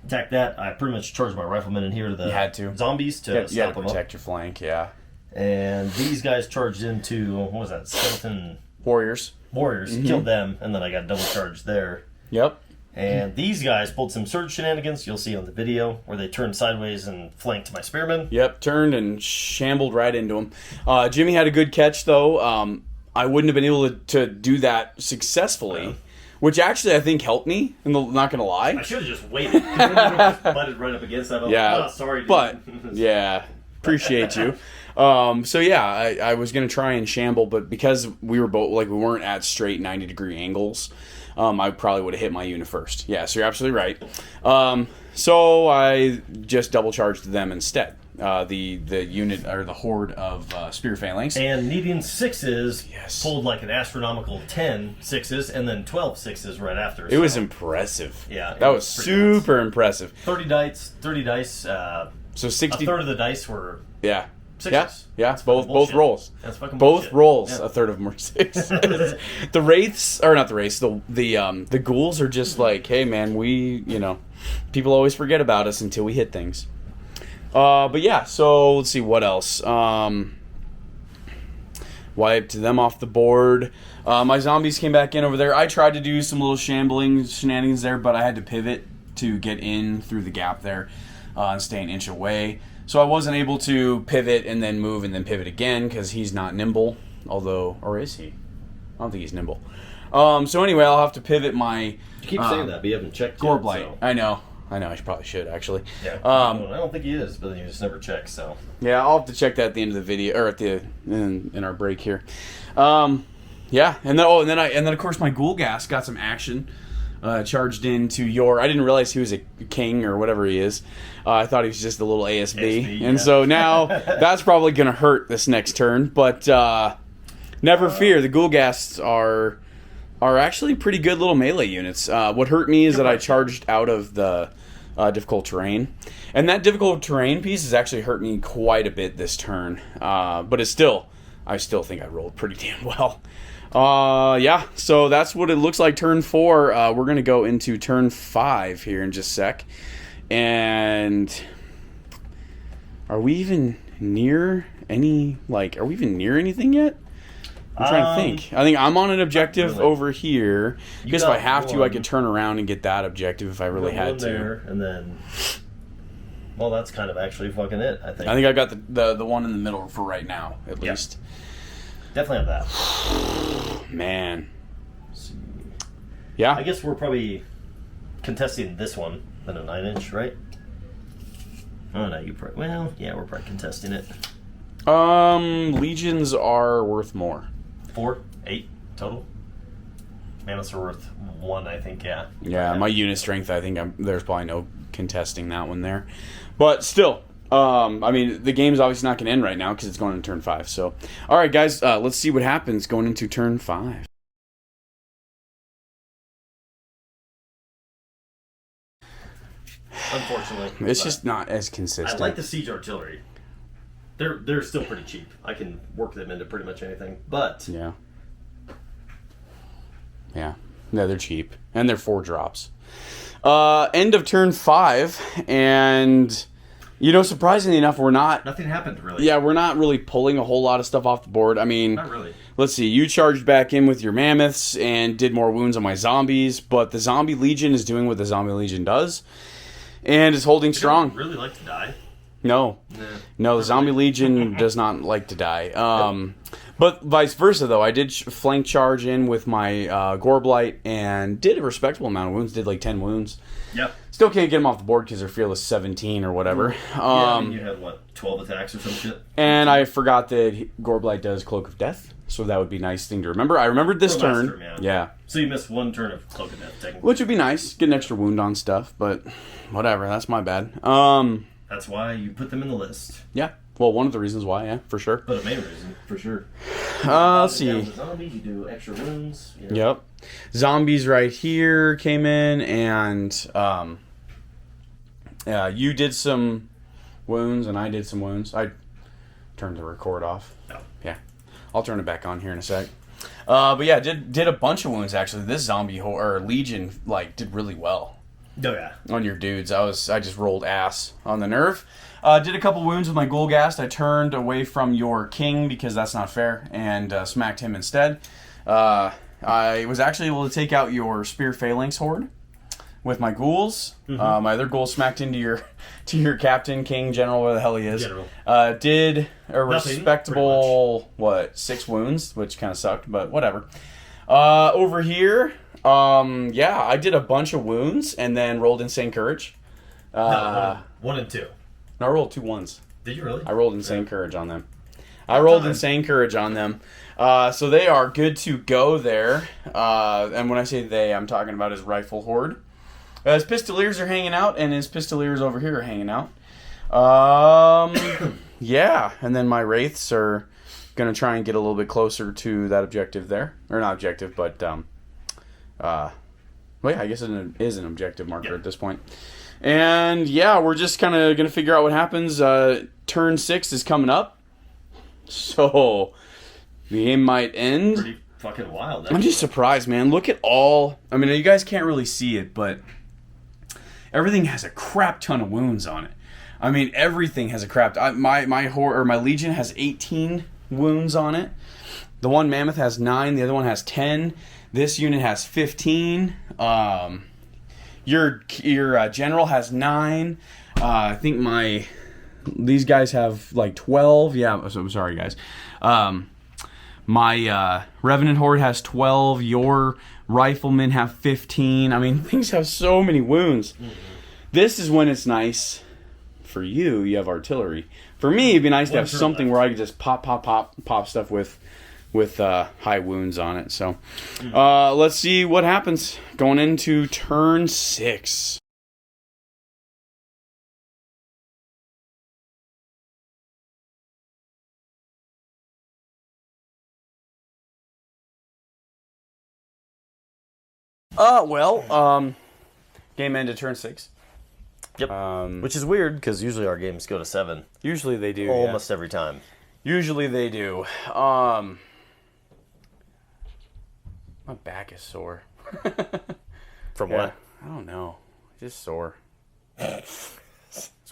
[SPEAKER 1] Attack that. I pretty much charged my riflemen in here to the
[SPEAKER 2] You had to.
[SPEAKER 1] zombies to
[SPEAKER 2] You had
[SPEAKER 1] stop
[SPEAKER 2] to
[SPEAKER 1] them up.
[SPEAKER 2] protect your flank, yeah.
[SPEAKER 1] And these guys charged into, what was that, skeleton
[SPEAKER 2] Warriors.
[SPEAKER 1] killed them, and then I got double charged there.
[SPEAKER 2] Yep.
[SPEAKER 1] And these guys pulled some surge shenanigans, you'll see on the video, where they turned sideways and flanked my spearmen.
[SPEAKER 2] Yep, turned and shambled right into him. Jimmy had a good catch, though. I wouldn't have been able to do that successfully, which actually I think helped me, not going to lie.
[SPEAKER 1] I should have just waited. Just butted right up against that.
[SPEAKER 2] Yeah,
[SPEAKER 1] Like, oh, sorry, dude.
[SPEAKER 2] But, yeah, appreciate you. So yeah, I was gonna try and shamble, but because we weren't at straight 90-degree angles, I probably would have hit my unit first. Yeah, so you're absolutely right. So I just double charged them instead. The unit, or the horde of spear phalanx.
[SPEAKER 1] And needing 6s, pulled like an astronomical 10 6s, and then 12 6s right after.
[SPEAKER 2] It was impressive.
[SPEAKER 1] Yeah,
[SPEAKER 2] that was super impressive.
[SPEAKER 1] 30 dice.
[SPEAKER 2] So 60.
[SPEAKER 1] A third of the dice were.
[SPEAKER 2] Yeah.
[SPEAKER 1] 6s.
[SPEAKER 2] Yeah. Both rolls.
[SPEAKER 1] That's fucking
[SPEAKER 2] both
[SPEAKER 1] bullshit.
[SPEAKER 2] rolls.
[SPEAKER 1] Yeah.
[SPEAKER 2] A third of them were 6. The wraiths, or not the wraiths. The ghouls are just like, hey man, people always forget about us until we hit things. But yeah, so let's see what else. Wiped them off the board. My zombies came back in over there. I tried to do some little shambling shenanigans there, but I had to pivot to get in through the gap there and stay an inch away. So I wasn't able to pivot and then move and then pivot again because he's not nimble. Or is he? I don't think he's nimble. So anyway, I'll have to pivot my...
[SPEAKER 1] You keep saying that, but you haven't checked
[SPEAKER 2] Gore
[SPEAKER 1] yet,
[SPEAKER 2] Blight.
[SPEAKER 1] so.
[SPEAKER 2] I know. I probably should, actually.
[SPEAKER 1] Yeah. I don't think he is, but then you just never check, so.
[SPEAKER 2] Yeah, I'll have to check that at the end of the video, or in our break here. Yeah, and then of course my ghoul gas got some action. Charged into I didn't realize he was a king or whatever he is. I thought he was just a little ASB. And so now that's probably going to hurt this next turn. But never fear, the ghoul gas are actually pretty good little melee units. What hurt me is that I charged out of the difficult terrain. And that difficult terrain piece has actually hurt me quite a bit this turn. But I still think I rolled pretty damn well. Yeah, so that's what it looks like turn 4. We're going to go into turn 5 here in just a sec. And are we even near anything yet? I'm trying to think. I think I'm on an objective over here. Because if I have to, I could turn around and get that objective if I really had to.
[SPEAKER 1] There, and then... Well, that's kind of actually fucking it, I think.
[SPEAKER 2] I think I got the one in the middle for right now, at least.
[SPEAKER 1] Definitely have that.
[SPEAKER 2] Man. Yeah.
[SPEAKER 1] I guess we're probably contesting this one than a 9-inch, right? Oh, no, we're probably contesting it.
[SPEAKER 2] Legions are worth more.
[SPEAKER 1] 4, 8 total? Mammoths are worth 1, I think, yeah.
[SPEAKER 2] Yeah, my unit strength, I think there's probably no contesting that one there. But still, I mean, the game's obviously not going to end right now because it's going into turn 5. So, all right, guys, let's see what happens going into turn 5.
[SPEAKER 1] Unfortunately.
[SPEAKER 2] It's just not as consistent.
[SPEAKER 1] I like the siege artillery. They're still pretty cheap. I can work them into pretty much anything. But
[SPEAKER 2] Yeah. Yeah. No, they're cheap. And they're 4 drops. End of turn 5. And, you know, surprisingly enough, we're not...
[SPEAKER 1] nothing happened, really.
[SPEAKER 2] Yeah, we're not really pulling a whole lot of stuff off the board. I mean...
[SPEAKER 1] not really.
[SPEAKER 2] Let's see. You charged back in with your mammoths and did more wounds on my zombies. But the zombie legion is doing what the zombie legion does. And is holding strong.
[SPEAKER 1] Don't really like to die.
[SPEAKER 2] No. No, the zombie legion does not like to die. But vice versa, though. I did flank charge in with my Gore Blight and did a respectable amount of wounds. Did like 10 wounds.
[SPEAKER 1] Yep.
[SPEAKER 2] Still can't get them off the board because they're fearless 17 or whatever.
[SPEAKER 1] I mean, you had, what, 12 attacks or some shit?
[SPEAKER 2] And I forgot that Gore Blight does Cloak of Death. So that would be a nice thing to remember. I remembered this turn. Yeah.
[SPEAKER 1] So you missed 1 turn of Cloak of Death, technically.
[SPEAKER 2] Which would be nice. Get an extra wound on stuff. But whatever. That's my bad.
[SPEAKER 1] That's why you put them in the list.
[SPEAKER 2] Yeah. Well, one of the reasons why, yeah, for sure.
[SPEAKER 1] But a main reason, for sure.
[SPEAKER 2] Let's see.
[SPEAKER 1] Zombies, you do extra wounds. You know.
[SPEAKER 2] Yep. Zombies right here came in, and you did some wounds, and I did some wounds. I turned the record off.
[SPEAKER 1] No.
[SPEAKER 2] Yeah. I'll turn it back on here in a sec. But yeah, did a bunch of wounds, actually. This zombie or legion, like, did really well.
[SPEAKER 1] Oh, yeah.
[SPEAKER 2] On your dudes. I just rolled ass on the nerve. Did a couple wounds with my Ghoulgast. I turned away from your king because that's not fair and smacked him instead. I was actually able to take out your Spear Phalanx Horde with my ghouls.
[SPEAKER 1] Mm-hmm.
[SPEAKER 2] My other ghoul smacked into your captain, king, general, where the hell he is.
[SPEAKER 1] General.
[SPEAKER 2] Did a respectable, 6 wounds, which kind of sucked, but whatever. Over here, yeah, I did a bunch of wounds and then rolled Insane Courage.
[SPEAKER 1] No, 1 and 2.
[SPEAKER 2] No, I rolled 2 ones.
[SPEAKER 1] Did you really?
[SPEAKER 2] I rolled Insane Courage on them. Insane Courage on them. So they are good to go there. And when I say they, I'm talking about his Rifle Horde. His Pistoliers are hanging out, and his Pistoliers over here are hanging out. Yeah, and then my Wraiths are going to try and get a little bit closer to that objective there. Or not objective, but, well, yeah, I guess it is an objective marker at this point. And, yeah, we're just kind of going to figure out what happens. Turn 6 is coming up. So, the game might end.
[SPEAKER 1] Pretty fucking wild.
[SPEAKER 2] I'm just surprised, man. Look at all... I mean, you guys can't really see it, but everything has a crap ton of wounds on it. I mean, everything has a crap... My Legion has 18 wounds on it. The one Mammoth has 9. The other one has 10. This unit has 15. Your general has 9. I think these guys have like 12. Yeah, so I'm sorry, guys. My Revenant Horde has 12. Your Riflemen have 15. I mean, things have so many wounds. Mm-hmm. This is when it's nice for you. You have artillery. For me, it'd be nice to have something where I could just pop stuff with high wounds on it. So let's see what happens going into turn 6. Game ended turn 6.
[SPEAKER 1] Yep. Which is weird because usually our games go to 7.
[SPEAKER 2] Usually they do.
[SPEAKER 1] Almost every time.
[SPEAKER 2] Usually they do. My back is sore.
[SPEAKER 1] From what?
[SPEAKER 2] I don't know. Just sore. It's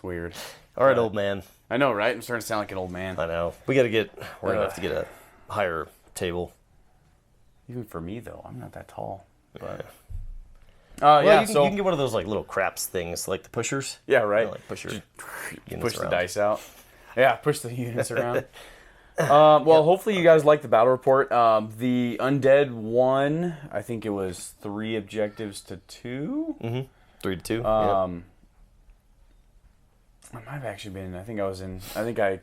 [SPEAKER 2] weird.
[SPEAKER 1] All right, old man.
[SPEAKER 2] I know, right? I'm starting to sound like an old man.
[SPEAKER 1] I know. We're going to have to get a higher table.
[SPEAKER 2] Even for me, though. I'm not that tall. But...
[SPEAKER 1] you can get one of those like little craps things, like the pushers.
[SPEAKER 2] Yeah, right.
[SPEAKER 1] You know, like push
[SPEAKER 2] the dice out. Yeah, push the units around. Hopefully you guys like the battle report. The Undead won. I think it was 3 objectives to 2.
[SPEAKER 1] Mm-hmm. 3 to 2.
[SPEAKER 2] I might have actually been. I think I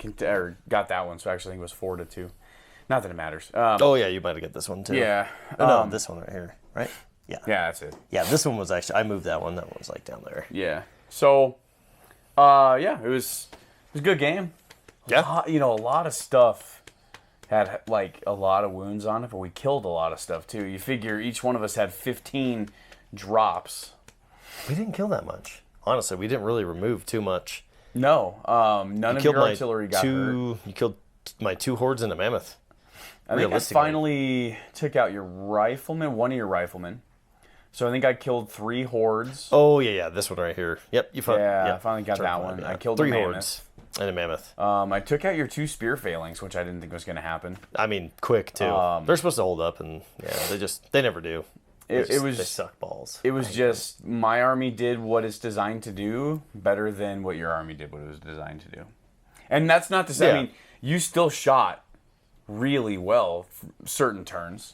[SPEAKER 2] got that one. So actually, I think it was 4 to 2. Not that it matters.
[SPEAKER 1] Yeah, you might have got this one too.
[SPEAKER 2] Yeah.
[SPEAKER 1] No, this one right here. right? Yeah.
[SPEAKER 2] Yeah, that's it.
[SPEAKER 1] Yeah, this one was actually, I moved that one. That one was like down there.
[SPEAKER 2] Yeah. So, yeah, it was a good game.
[SPEAKER 1] Yeah.
[SPEAKER 2] A lot of stuff had like a lot of wounds on it, but we killed a lot of stuff too. You figure each one of us had 15 drops.
[SPEAKER 1] We didn't kill that much. Honestly, we didn't really remove too much.
[SPEAKER 2] No, none of your artillery got hurt.
[SPEAKER 1] You killed my 2 hordes and a mammoth.
[SPEAKER 2] I think I finally took out your rifleman, one of your riflemen. So I think I killed 3 hordes.
[SPEAKER 1] Oh, yeah, this one right here. Yep, you found.
[SPEAKER 2] I finally got that one. I killed
[SPEAKER 1] 3
[SPEAKER 2] a mammoth.
[SPEAKER 1] hordes and a mammoth.
[SPEAKER 2] I took out your 2 spear failings, which I didn't think was going to happen.
[SPEAKER 1] I mean, quick too. They're supposed to hold up, and they never do. They suck balls.
[SPEAKER 2] It was just my army did what it's designed to do better than what your army did what it was designed to do. And that's not to say, I mean, you still shot really well certain turns.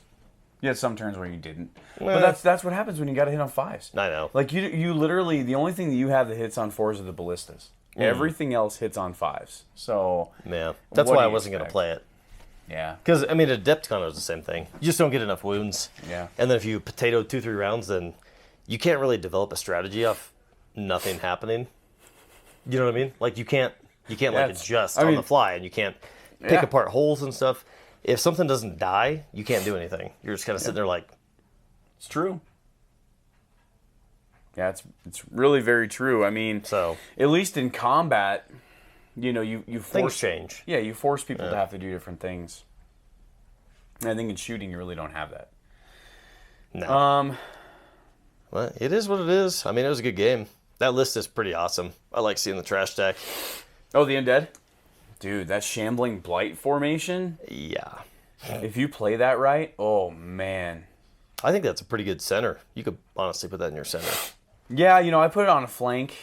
[SPEAKER 2] You had some turns where you didn't. But that's what happens when you got to hit on 5s.
[SPEAKER 1] I know.
[SPEAKER 2] Like, you literally, the only thing that you have that hits on 4s are the ballistas. Everything else hits on 5s. So,
[SPEAKER 1] yeah. That's why I wasn't going to play it.
[SPEAKER 2] Yeah.
[SPEAKER 1] Because, I mean, Adepticon was the same thing. You just don't get enough wounds.
[SPEAKER 2] Yeah.
[SPEAKER 1] And then if you potato 2-3 rounds, then you can't really develop a strategy off nothing happening. You know what I mean? Like, you can't like adjust on the fly, and you can't pick apart holes and stuff. If something doesn't die, you can't do anything. You're just kind of sitting there like...
[SPEAKER 2] It's true. Yeah, it's really very true. I mean,
[SPEAKER 1] so
[SPEAKER 2] at least in combat, you force...
[SPEAKER 1] Things change.
[SPEAKER 2] Yeah, you force people to have to do different things. And I think in shooting, you really don't have that.
[SPEAKER 1] No. Well, it is what it is. I mean, it was a good game. That list is pretty awesome. I like seeing the trash stack.
[SPEAKER 2] Oh, the Undead? Dude, that Shambling Blight formation?
[SPEAKER 1] Yeah.
[SPEAKER 2] If you play that right, oh, man.
[SPEAKER 1] I think that's a pretty good center. You could honestly put that in your center.
[SPEAKER 2] Yeah, I put it on a flank.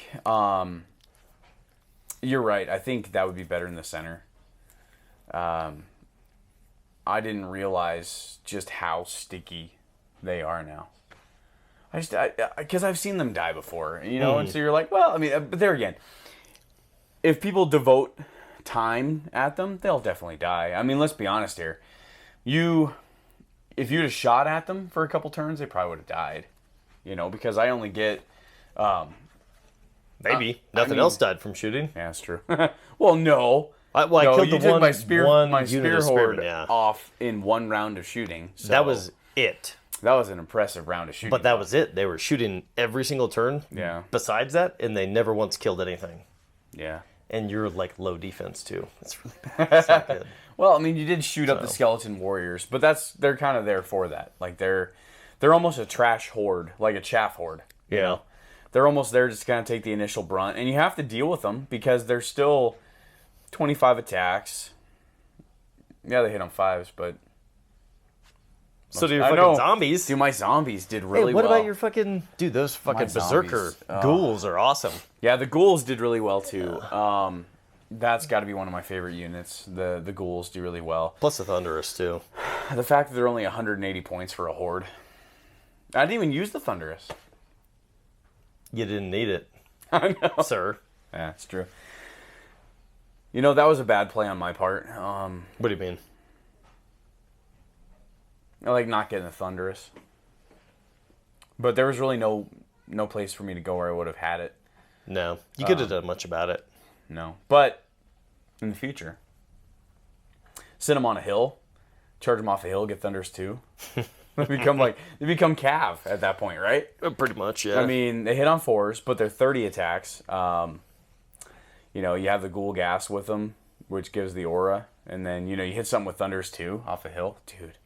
[SPEAKER 2] You're right. I think that would be better in the center. I didn't realize just how sticky they are now. Because I've seen them die before, and so you're like, well, I mean, but there again, if people devote time at them, they'll definitely die. I mean, let's be honest here. If you'd have shot at them for a couple turns, they probably would have died. Because I only get...
[SPEAKER 1] Maybe. Nothing else died from shooting.
[SPEAKER 2] Yeah, that's true. Well, no.
[SPEAKER 1] I killed
[SPEAKER 2] my spear horde
[SPEAKER 1] yeah.
[SPEAKER 2] off in one round of shooting. So
[SPEAKER 1] that was it.
[SPEAKER 2] That was an impressive round of shooting.
[SPEAKER 1] But that was it. They were shooting every single turn.
[SPEAKER 2] Yeah.
[SPEAKER 1] Besides that, and they never once killed anything.
[SPEAKER 2] Yeah.
[SPEAKER 1] And you're like low defense too. It's really bad. It's not good.
[SPEAKER 2] Well, I mean, you did shoot up the skeleton warriors, but they're kind of there for that. Like they're almost a trash horde, like a chaff horde.
[SPEAKER 1] Yeah.
[SPEAKER 2] They're almost there just to kind of take the initial brunt, and you have to deal with them because they're still 25 attacks. Yeah, they hit on 5s, but
[SPEAKER 1] so do your fucking zombies.
[SPEAKER 2] Dude, my zombies did really well.
[SPEAKER 1] What about your fucking... Dude, those fucking berserker ghouls are awesome.
[SPEAKER 2] Yeah, the ghouls did really well, too. That's got to be one of my favorite units. The ghouls do really well.
[SPEAKER 1] Plus the Thunderous, too.
[SPEAKER 2] The fact that they're only 180 points for a horde. I didn't even use the Thunderous.
[SPEAKER 1] You didn't need it.
[SPEAKER 2] I know.
[SPEAKER 1] Sir.
[SPEAKER 2] Yeah, it's true. That was a bad play on my part.
[SPEAKER 1] What do you mean?
[SPEAKER 2] I like not getting the Thunderous. But there was really no place for me to go where I would have had it.
[SPEAKER 1] No. You could have done much about it.
[SPEAKER 2] No. But in the future, sit them on a hill, charge them off a hill, get Thunderous too. They become Cav at that point, right?
[SPEAKER 1] Pretty much, yeah.
[SPEAKER 2] I mean, they hit on 4s, but they're 30 attacks. You have the Ghoul Gas with them, which gives the aura. And then, you hit something with Thunderous too off a hill. Dude,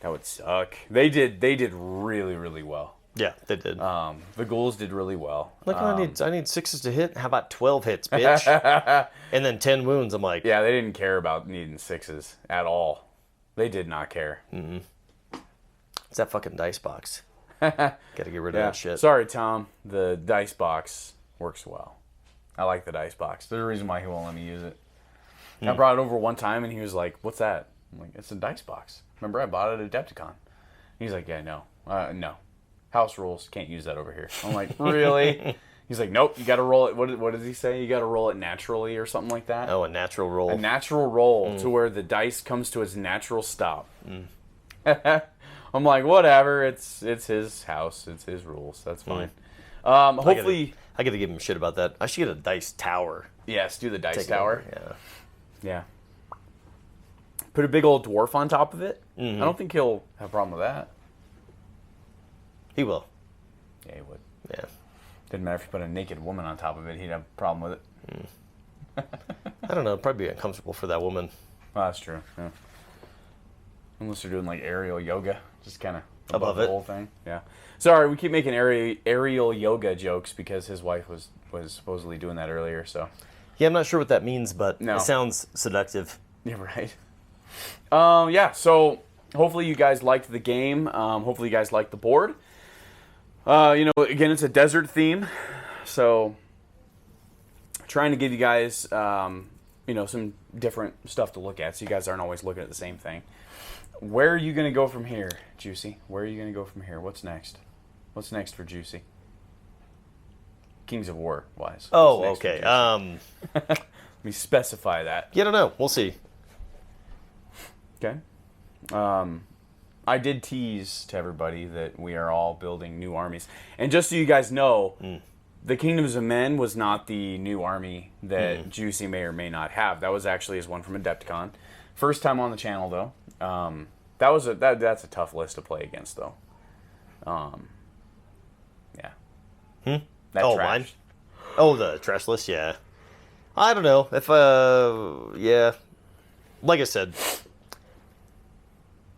[SPEAKER 2] that would suck. They did really, really well.
[SPEAKER 1] Yeah, they did.
[SPEAKER 2] The ghouls did really well.
[SPEAKER 1] Look, I need 6s to hit. How about 12 hits, bitch? And then 10 wounds. I'm like...
[SPEAKER 2] Yeah, they didn't care about needing 6s at all. They did not care.
[SPEAKER 1] Mm-hmm. It's that fucking dice box. Gotta get rid of that shit.
[SPEAKER 2] Sorry, Tom. The dice box works well. I like the dice box. There's a reason why he won't let me use it. I brought it over one time, and he was like, what's that? I'm like, it's a dice box. Remember, I bought it at Adepticon. He's like, yeah, no. No. House rules. Can't use that over here. I'm like, really? He's like, nope, you got to roll it. What does he say? You got to roll it naturally or something like that?
[SPEAKER 1] Oh, a natural roll.
[SPEAKER 2] A natural roll to where the dice comes to its natural stop. I'm like, whatever. It's his house. It's his rules. That's fine. Hopefully,
[SPEAKER 1] I gotta give him shit about that. I should get a dice tower.
[SPEAKER 2] yes, do the dice
[SPEAKER 1] Take it
[SPEAKER 2] tower.
[SPEAKER 1] over, Yeah.
[SPEAKER 2] Yeah. Put a big old dwarf on top of it.
[SPEAKER 1] Mm-hmm.
[SPEAKER 2] I don't think he'll have a problem with that.
[SPEAKER 1] He will.
[SPEAKER 2] Yeah, he would.
[SPEAKER 1] Yeah.
[SPEAKER 2] Didn't matter if you put a naked woman on top of it, he'd have a problem with it.
[SPEAKER 1] I don't know. It'd probably be uncomfortable for that woman.
[SPEAKER 2] Well, that's true. Yeah. Unless they're doing like aerial yoga, just kind of
[SPEAKER 1] Above
[SPEAKER 2] the
[SPEAKER 1] it.
[SPEAKER 2] whole thing. Yeah. Sorry, we keep making aerial yoga jokes because his wife was supposedly doing that earlier. So.
[SPEAKER 1] Yeah, I'm not sure what that means, but
[SPEAKER 2] No.
[SPEAKER 1] it sounds seductive.
[SPEAKER 2] Yeah, right. Yeah, so hopefully you guys liked the game. Hopefully you guys liked the board. Again, it's a desert theme, so trying to give you guys, some different stuff to look at, so you guys aren't always looking at the same thing. Where are you going to go from here, Juicy? Where are you going to go from here? What's next? What's next for Juicy? Kings of War wise.
[SPEAKER 1] Oh, okay.
[SPEAKER 2] Let me specify that.
[SPEAKER 1] Yeah, I don't know. We'll see.
[SPEAKER 2] Okay. I did tease to everybody that we are all building new armies. And just so you guys know, the Kingdoms of Men was not the new army that Juicy may or may not have. That was actually his one from Adepticon. First time on the channel, though. That's a tough list to play against, though. Yeah. That
[SPEAKER 1] Oh,
[SPEAKER 2] trash.
[SPEAKER 1] mine? Oh, the trash list, yeah. I don't know. If, yeah. Like I said,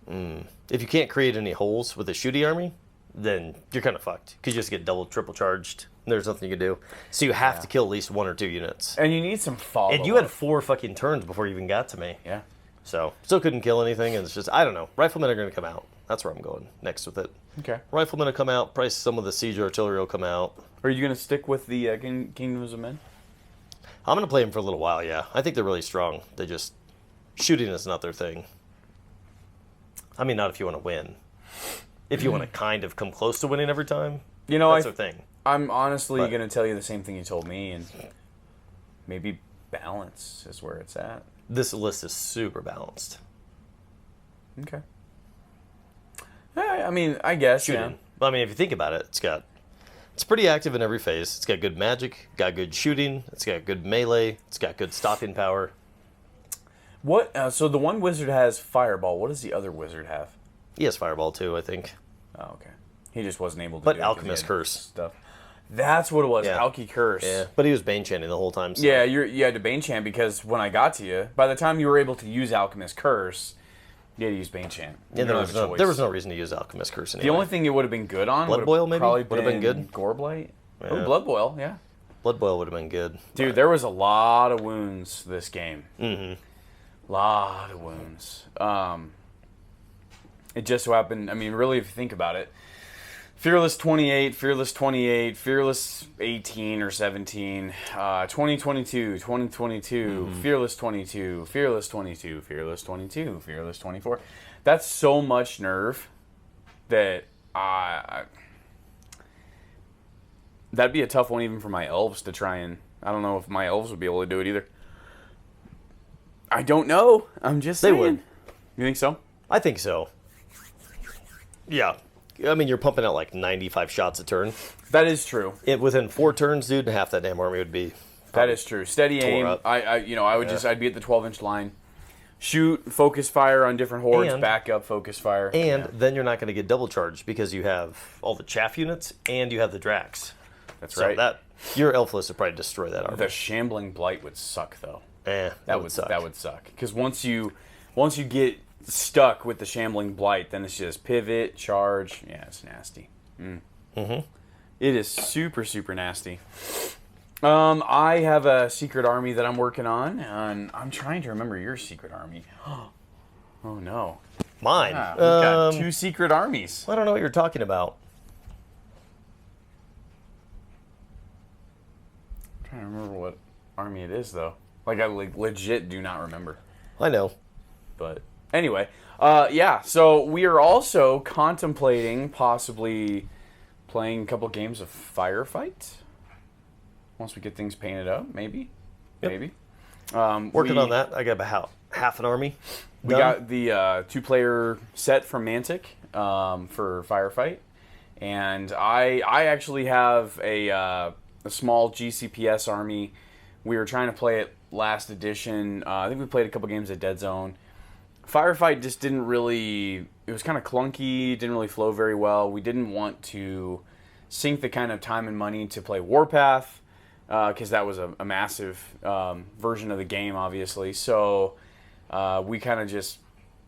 [SPEAKER 1] if you can't create any holes with a shooty army, then you're kind of fucked. Because you just get double, triple charged. And there's nothing you can do. So you have to kill at least 1 or 2 units.
[SPEAKER 2] And you need some follow-up.
[SPEAKER 1] And you had 4 fucking turns before you even got to me.
[SPEAKER 2] Yeah.
[SPEAKER 1] So, still couldn't kill anything. And it's just, I don't know. Riflemen are going to come out. That's where I'm going next with it.
[SPEAKER 2] Okay.
[SPEAKER 1] Riflemen will come out. Probably some of the siege artillery will come out.
[SPEAKER 2] Are you going to stick with the Kingdoms of Men?
[SPEAKER 1] I'm going to play them for a little while, yeah. I think they're really strong. They just, shooting is not their thing. I mean, not if you want to win. If you want to kind of come close to winning every time, that's their thing.
[SPEAKER 2] I'm honestly going to tell you the same thing you told me, and maybe balance is where it's at.
[SPEAKER 1] This list is super balanced.
[SPEAKER 2] Okay. Yeah, I mean, I guess,
[SPEAKER 1] Shooting.
[SPEAKER 2] yeah.
[SPEAKER 1] Well, I mean, if you think about it, it's pretty active in every phase. It's got good magic, got good shooting, it's got good melee, it's got good stopping power.
[SPEAKER 2] What? So the one wizard has Fireball. What does the other wizard have?
[SPEAKER 1] He has Fireball too, I think.
[SPEAKER 2] Oh, okay. He just wasn't able to
[SPEAKER 1] But
[SPEAKER 2] do it 'cause he
[SPEAKER 1] Alchemist
[SPEAKER 2] had
[SPEAKER 1] Curse.
[SPEAKER 2] stuff. That's what it was,
[SPEAKER 1] Yeah.
[SPEAKER 2] Alki Curse.
[SPEAKER 1] Yeah, but he was Bane chanting the whole time. So.
[SPEAKER 2] Yeah, you had to Bane Chant because when I got to you, by the time you were able to use Alchemist Curse, you had to use Bane Chant.
[SPEAKER 1] Yeah, there was no reason to use Alchemist Curse anyway.
[SPEAKER 2] The only thing it would have been good on
[SPEAKER 1] Blood Boil, maybe?
[SPEAKER 2] probably
[SPEAKER 1] Would have been good.
[SPEAKER 2] Goreblight.
[SPEAKER 1] Yeah.
[SPEAKER 2] Oh, Blood Boil, yeah.
[SPEAKER 1] Blood Boil would have been good.
[SPEAKER 2] Dude, there was a lot of wounds this game.
[SPEAKER 1] Mm-hmm.
[SPEAKER 2] Lot of wounds. It just so happened, I mean, really, if you think about it, Fearless 28, Fearless 28, Fearless 18 or 17, 2022, 2022, Fearless 22, Fearless 22, Fearless 22, Fearless 24. That's so much nerve that that'd be a tough one even for my elves to try and... I don't know if my elves would be able to do it either. I don't know. I'm just saying.
[SPEAKER 1] They would.
[SPEAKER 2] You think so?
[SPEAKER 1] I think so. Yeah. I mean, you're pumping out like 95 shots a turn.
[SPEAKER 2] That is true.
[SPEAKER 1] Within 4 turns, dude, half that damn army would be...
[SPEAKER 2] That is true. Steady aim.
[SPEAKER 1] up.
[SPEAKER 2] I would I'd be at the 12-inch line. Shoot, focus fire on different hordes,
[SPEAKER 1] And-
[SPEAKER 2] back up, focus fire.
[SPEAKER 1] And
[SPEAKER 2] Yeah.
[SPEAKER 1] then you're not going to get double charged because you have all the chaff units and you have the Drax.
[SPEAKER 2] That's
[SPEAKER 1] So
[SPEAKER 2] right.
[SPEAKER 1] your elf list would probably destroy that army.
[SPEAKER 2] The shambling blight would suck though.
[SPEAKER 1] That would suck.
[SPEAKER 2] That would suck. Because once you get stuck with the shambling blight, then it's just pivot, charge. Yeah, it's nasty.
[SPEAKER 1] Mm-hmm.
[SPEAKER 2] It is super, super nasty. I have a secret army that I'm working on, and I'm trying to remember your secret army. Oh no.
[SPEAKER 1] Mine.
[SPEAKER 2] Yeah, we've got 2 secret armies.
[SPEAKER 1] I don't know what you're talking about.
[SPEAKER 2] I'm trying to remember what army it is, though. Like, I legit do not remember.
[SPEAKER 1] I know.
[SPEAKER 2] But anyway, yeah, so we are also contemplating possibly playing a couple games of Firefight. Once we get things painted up, maybe.
[SPEAKER 1] Yep.
[SPEAKER 2] Maybe.
[SPEAKER 1] Working on that. I got about half an army.
[SPEAKER 2] We got the 2-player set from Mantic. for Firefight, and I actually have a small GCPS army. We were trying to play it last edition. I think we played a couple games at Dead Zone. Firefight just didn't really. It was kind of clunky. Didn't really flow very well. We didn't want to sink the kind of time and money to play Warpath, because that was a massive version of the game, obviously. So we kind of just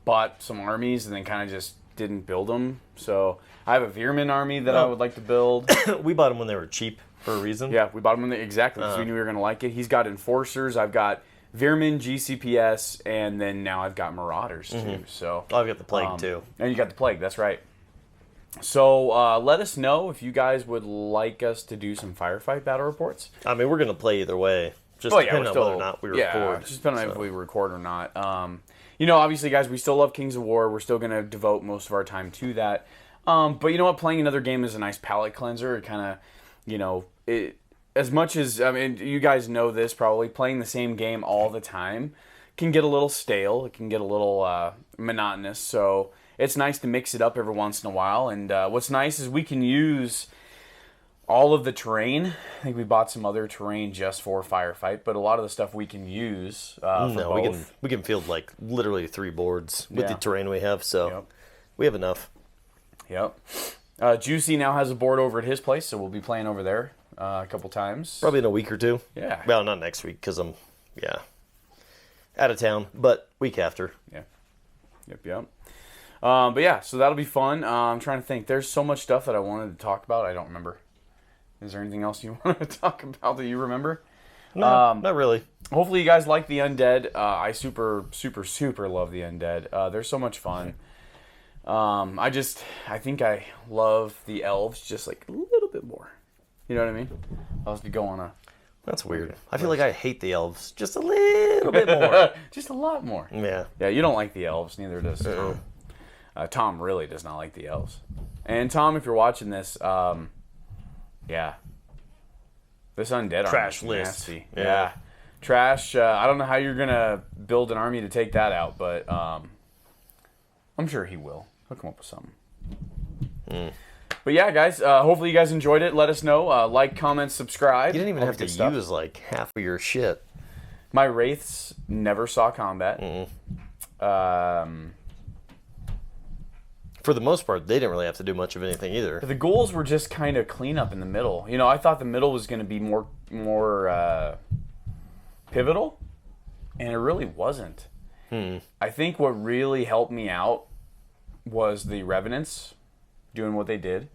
[SPEAKER 2] bought some armies and then kind of just didn't build them. So I have a Veerman army that I would like to build.
[SPEAKER 1] We bought them when they were cheap for a reason.
[SPEAKER 2] Yeah, we bought them exactly because we knew we were going to like it. He's got Enforcers. I've got Veerman, GCPS, and then now I've got Marauders too. So
[SPEAKER 1] I've got the Plague too.
[SPEAKER 2] And you got the Plague, that's right. So let us know if you guys would like us to do some Firefight battle reports.
[SPEAKER 1] I mean, we're going to play either way. Just depending on whether or not we record.
[SPEAKER 2] Yeah, just depending on if we record or not. Obviously, guys, we still love Kings of War. We're still going to devote most of our time to that. But you know what? Playing another game is a nice palate cleanser. It kind of, as much as, you guys know this probably, playing the same game all the time can get a little stale. It can get a little monotonous. So it's nice to mix it up every once in a while. And what's nice is we can use all of the terrain. I think we bought some other terrain just for Firefight, but a lot of the stuff we can use for both.
[SPEAKER 1] We can field like literally 3 boards with the terrain we have, so we have enough.
[SPEAKER 2] Yep. Juicy now has a board over at his place, so we'll be playing over there a couple times.
[SPEAKER 1] Probably in a week or 2.
[SPEAKER 2] Yeah.
[SPEAKER 1] Well, not next week because I'm, out of town, but week after.
[SPEAKER 2] Yeah. Yep. But yeah, so that'll be fun. I'm trying to think. There's so much stuff that I wanted to talk about. I don't remember. Is there anything else you want to talk about that you remember?
[SPEAKER 1] No, not really.
[SPEAKER 2] Hopefully you guys like the Undead. I super love the Undead. They're so much fun. I think I love the Elves just like a little bit more. You know what I mean? I'll have to go on a...
[SPEAKER 1] That's weird. I feel like I hate the Elves just a little bit more.
[SPEAKER 2] Just a lot more.
[SPEAKER 1] Yeah.
[SPEAKER 2] Yeah, you don't like the Elves. Neither does Tom. Tom really does not like the Elves. And Tom, if you're watching this... yeah. This Undead
[SPEAKER 1] Trash
[SPEAKER 2] army is
[SPEAKER 1] list.
[SPEAKER 2] nasty. Yeah. Trash. I don't know how you're going to build an army to take that out, but I'm sure he will. He'll come up with something. But yeah, guys, hopefully you guys enjoyed it. Let us know. Like, comment, subscribe.
[SPEAKER 1] You didn't even have to use like half of your shit.
[SPEAKER 2] My Wraiths never saw combat.
[SPEAKER 1] For the most part, they didn't really have to do much of anything either.
[SPEAKER 2] The goals were just kind of clean up in the middle. I thought the middle was going to be more pivotal, and it really wasn't. I think what really helped me out was the Revenants doing what they did.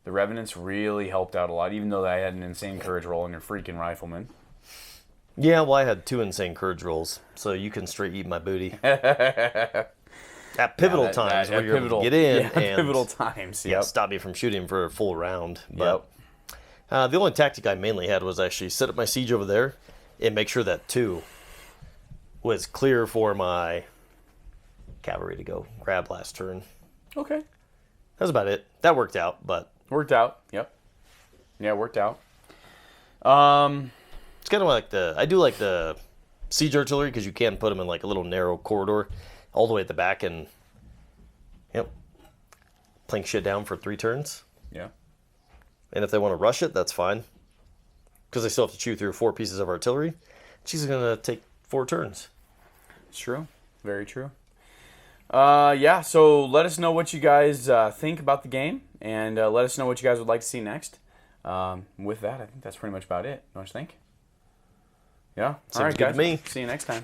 [SPEAKER 2] The Revenants really helped out a lot, even though I had an insane courage roll and a freaking rifleman.
[SPEAKER 1] Yeah, well, I had 2 insane courage rolls, so you can straight eat my booty. At pivotal times where you're able to get in. And
[SPEAKER 2] pivotal times,
[SPEAKER 1] yeah, stop me from shooting for a full round. But the only tactic I mainly had was actually set up my siege over there and make sure that 2 was clear for my cavalry to go grab last turn.
[SPEAKER 2] Okay.
[SPEAKER 1] That's about it. That worked out, but...
[SPEAKER 2] Worked out, yep. Yeah, worked out.
[SPEAKER 1] It's kind of like I do like the siege artillery because you can put them in like a little narrow corridor all the way at the back and, plank shit down for 3 turns.
[SPEAKER 2] Yeah.
[SPEAKER 1] And if they want to rush it, that's fine. Because they still have to chew through 4 pieces of artillery. She's going to take 4 turns.
[SPEAKER 2] It's true. Very true. So let us know what you guys think about the game. And let us know what you guys would like to see next. With that, I think that's pretty much about it. Don't you think? Yeah. All right, guys.
[SPEAKER 1] Me.
[SPEAKER 2] See you next time.